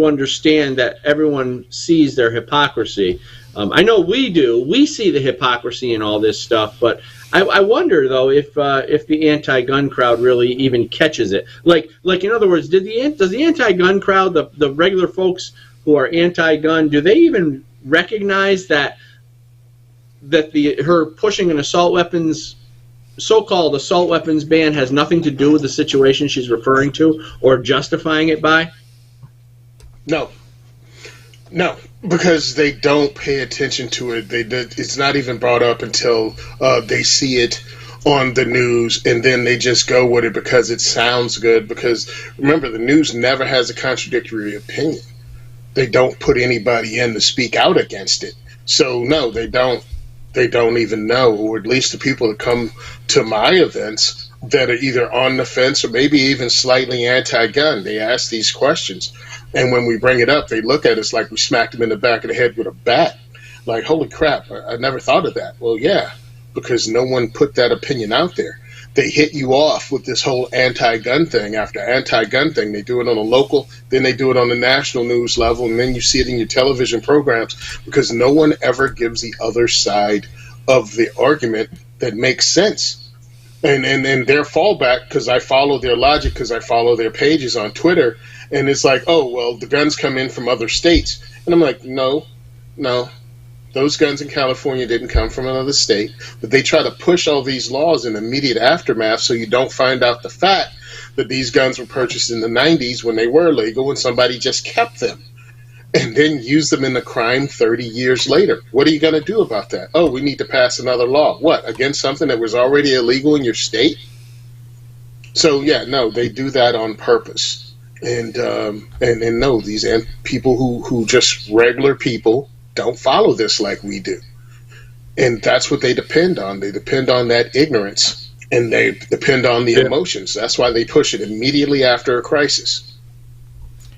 understand that everyone sees their hypocrisy. I know we do. We see the hypocrisy in all this stuff, but I wonder, though, if the anti-gun crowd really even catches it. Like in other words, does the anti-gun crowd, the regular folks who are anti-gun, do they even recognize that her pushing an so-called assault weapons ban has nothing to do with the situation she's referring to or justifying it by? No, because they don't pay attention to it. It's not even brought up until they see it on the news, and then they just go with it because it sounds good. Because remember, the news never has a contradictory opinion. They don't put anybody in to speak out against it. So no, they don't. They don't even know, or at least the people that come to my events that are either on the fence or maybe even slightly anti-gun, they ask these questions. And when we bring it up, they look at us like we smacked them in the back of the head with a bat. Like, holy crap, I never thought of that. Well, yeah, because no one put that opinion out there. They hit you off with this whole anti-gun thing after anti-gun thing. They do it on a local, then they do it on the national news level, and then you see it in your television programs because no one ever gives the other side of the argument that makes sense. And their fallback, because I follow their logic, because I follow their pages on Twitter, and it's like, oh, well, the guns come in from other states. And I'm like, no. Those guns in California didn't come from another state, but they try to push all these laws in immediate aftermath so you don't find out the fact that these guns were purchased in the 90s when they were legal and somebody just kept them and then used them in the crime 30 years later. What are you going to do about that? Oh, we need to pass another law. What, against something that was already illegal in your state? So, yeah, no, they do that on purpose. And no, these people who just regular people don't follow this like we do. And that's what they depend on. They depend on that ignorance, and they depend on the emotions. That's why they push it immediately after a crisis.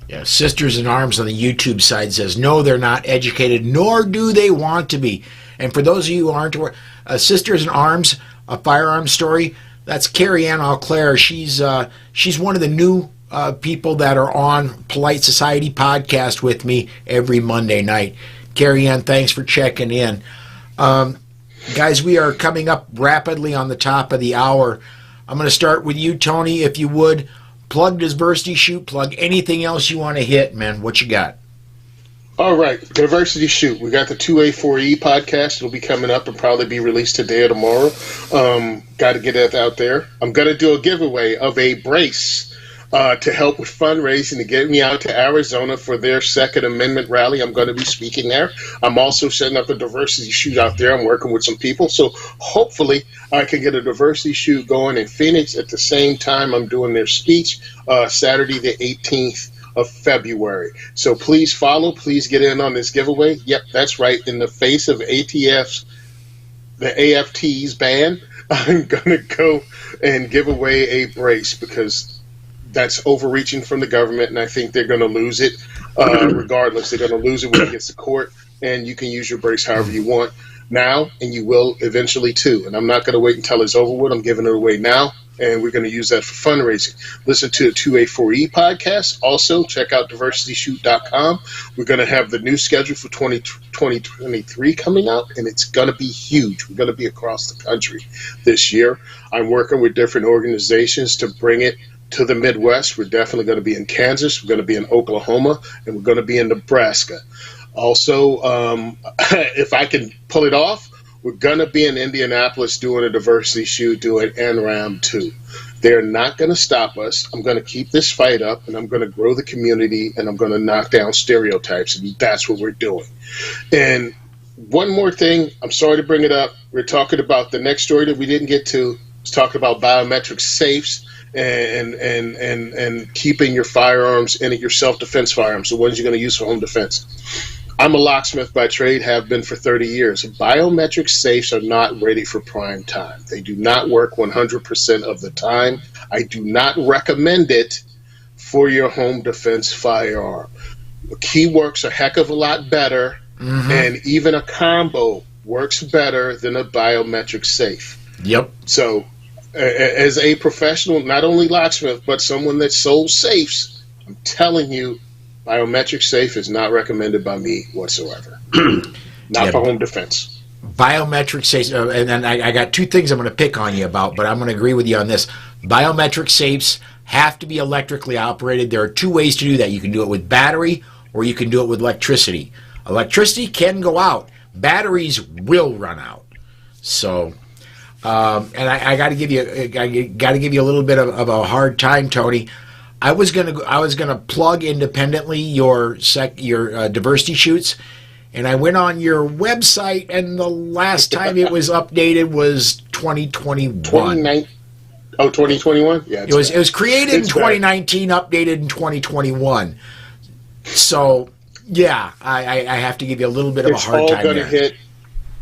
Yeah, Sisters in Arms on the YouTube side says, no, they're not educated, nor do they want to be. And for those of you who aren't aware, Sisters in Arms, a firearm story, that's Carrie Ann Auclair. She's one of the new people that are on Polite Society podcast with me every Monday night. Carrie Ann, thanks for checking in. Guys, we are coming up rapidly on the top of the hour. I'm going to start with you, Tony, if you would. Plug Diversity Shoot, plug anything else you want to hit, man. What you got? All right, Diversity Shoot. We got the 2A4E podcast. It'll be coming up and probably be released today or tomorrow. Got to get that out there. I'm going to do a giveaway of a brace to help with fundraising to get me out to Arizona for their Second Amendment rally. I'm going to be speaking there. I'm also setting up a diversity shoot out there. I'm working with some people. So hopefully I can get a diversity shoot going in Phoenix at the same time I'm doing their speech, Saturday the 18th of February. So please follow. Please get in on this giveaway. Yep, that's right. In the face of the AFT's ban, I'm going to go and give away a brace because that's overreaching from the government, and I think they're going to lose it regardless. They're going to lose it when it gets to court, and you can use your brace however you want now, and you will eventually too. And I'm not going to wait until it's over with. I'm giving it away now, and we're going to use that for fundraising. Listen to the 2A4E podcast. Also, check out diversityshoot.com. We're going to have the new schedule for 2023 coming out, and it's going to be huge. We're going to be across the country this year. I'm working with different organizations to bring it to the Midwest. We're definitely going to be in Kansas. We're going to be in Oklahoma, and we're going to be in Nebraska. Also, if I can pull it off, we're going to be in Indianapolis doing a diversity shoot, doing NRAM 2. They're not going to stop us. I'm going to keep this fight up, and I'm going to grow the community, and I'm going to knock down stereotypes, and that's what we're doing. And one more thing, I'm sorry to bring it up. We're talking about the next story that we didn't get to. It's talking about biometric safes and keeping your firearms and your self-defense firearms, the ones you're going to use for home defense. I'm a locksmith by trade, have been for 30 years. Biometric safes are not ready for prime time. They do not work 100% of the time. I do not recommend it for your home defense firearm. Key works a heck of a lot better, and even a combo works better than a biometric safe. Yep. So as a professional, not only locksmith, but someone that sold safes, I'm telling you, biometric safe is not recommended by me whatsoever. Not for home defense. Biometric safes, and then I got two things I'm going to pick on you about, but I'm going to agree with you on this. Biometric safes have to be electrically operated. There are two ways to do that. You can do it with battery, or you can do it with electricity. Electricity can go out. Batteries will run out. So... and I got to give you a little bit of a hard time, Tony. I was gonna plug independently your diversity shoots, and I went on your website, and the last time it was updated was 2021. 2021? Yeah. It was created in 2019, updated in 2021. So yeah, I have to give you a little bit of a hard time there.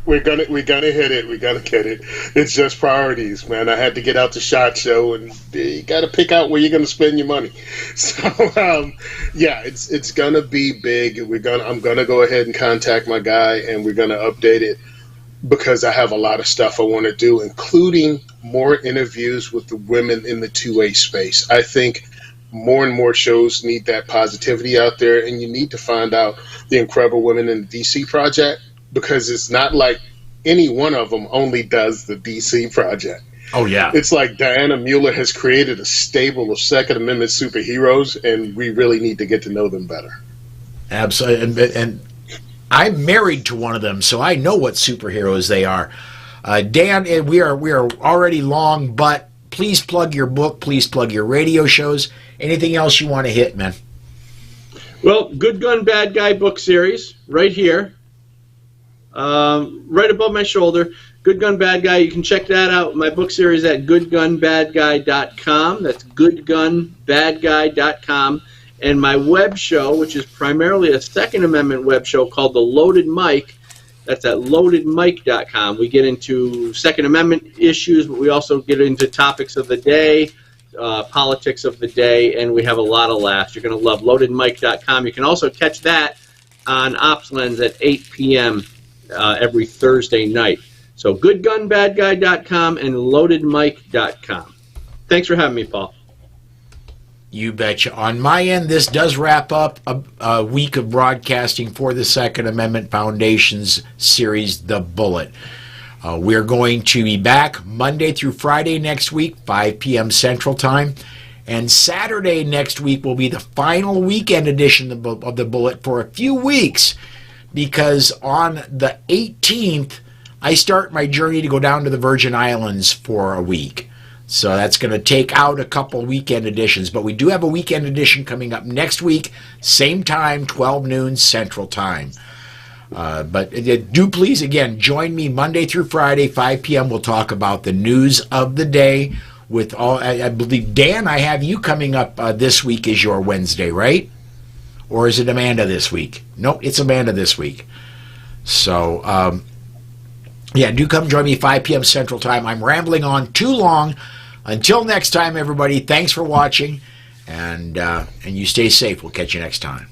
We're gonna hit it. We're gonna get it. It's just priorities, man. I had to get out to SHOT Show, and you got to pick out where you're gonna spend your money. So, yeah, it's gonna be big. I'm gonna go ahead and contact my guy, and we're gonna update it because I have a lot of stuff I want to do, including more interviews with the women in the 2A space. I think more and more shows need that positivity out there, and you need to find out the incredible women in the DC Project. Because it's not like any one of them only does the DC Project. Oh, yeah. It's like Diana Mueller has created a stable of Second Amendment superheroes, and we really need to get to know them better. Absolutely. And I'm married to one of them, so I know what superheroes they are. Dan, we are already long, but please plug your book. Please plug your radio shows. Anything else you want to hit, man? Well, Good Gun, Bad Guy book series right here. Right above my shoulder, Good Gun, Bad Guy. You can check that out. My book series at goodgunbadguy.com. That's goodgunbadguy.com. And my web show, which is primarily a Second Amendment web show called The Loaded Mic. That's at loadedmic.com. We get into Second Amendment issues, but we also get into topics of the day, politics of the day, and we have a lot of laughs. You're going to love loadedmic.com. You can also catch that on OpsLens at 8 p.m. Every Thursday night. So goodgunbadguy.com and loadedmic.com. Thanks for having me, Paul. You betcha. On my end, this does wrap up a week of broadcasting for the Second Amendment Foundation's series, The Bullet. We're going to be back Monday through Friday next week, 5 p.m. Central Time. And Saturday next week will be the final weekend edition of The Bullet for a few weeks, because on the 18th, I start my journey to go down to the Virgin Islands for a week. So that's going to take out a couple weekend editions. But we do have a weekend edition coming up next week, same time, 12 noon Central Time. But do please, again, join me Monday through Friday, 5 p.m. We'll talk about the news of the day with all. I believe, Dan, I have you coming up this week is your Wednesday, right? Or is it Amanda this week? No, it's Amanda this week. So, yeah, do come join me 5 p.m. Central Time. I'm rambling on too long. Until next time, everybody, thanks for watching, and you stay safe. We'll catch you next time.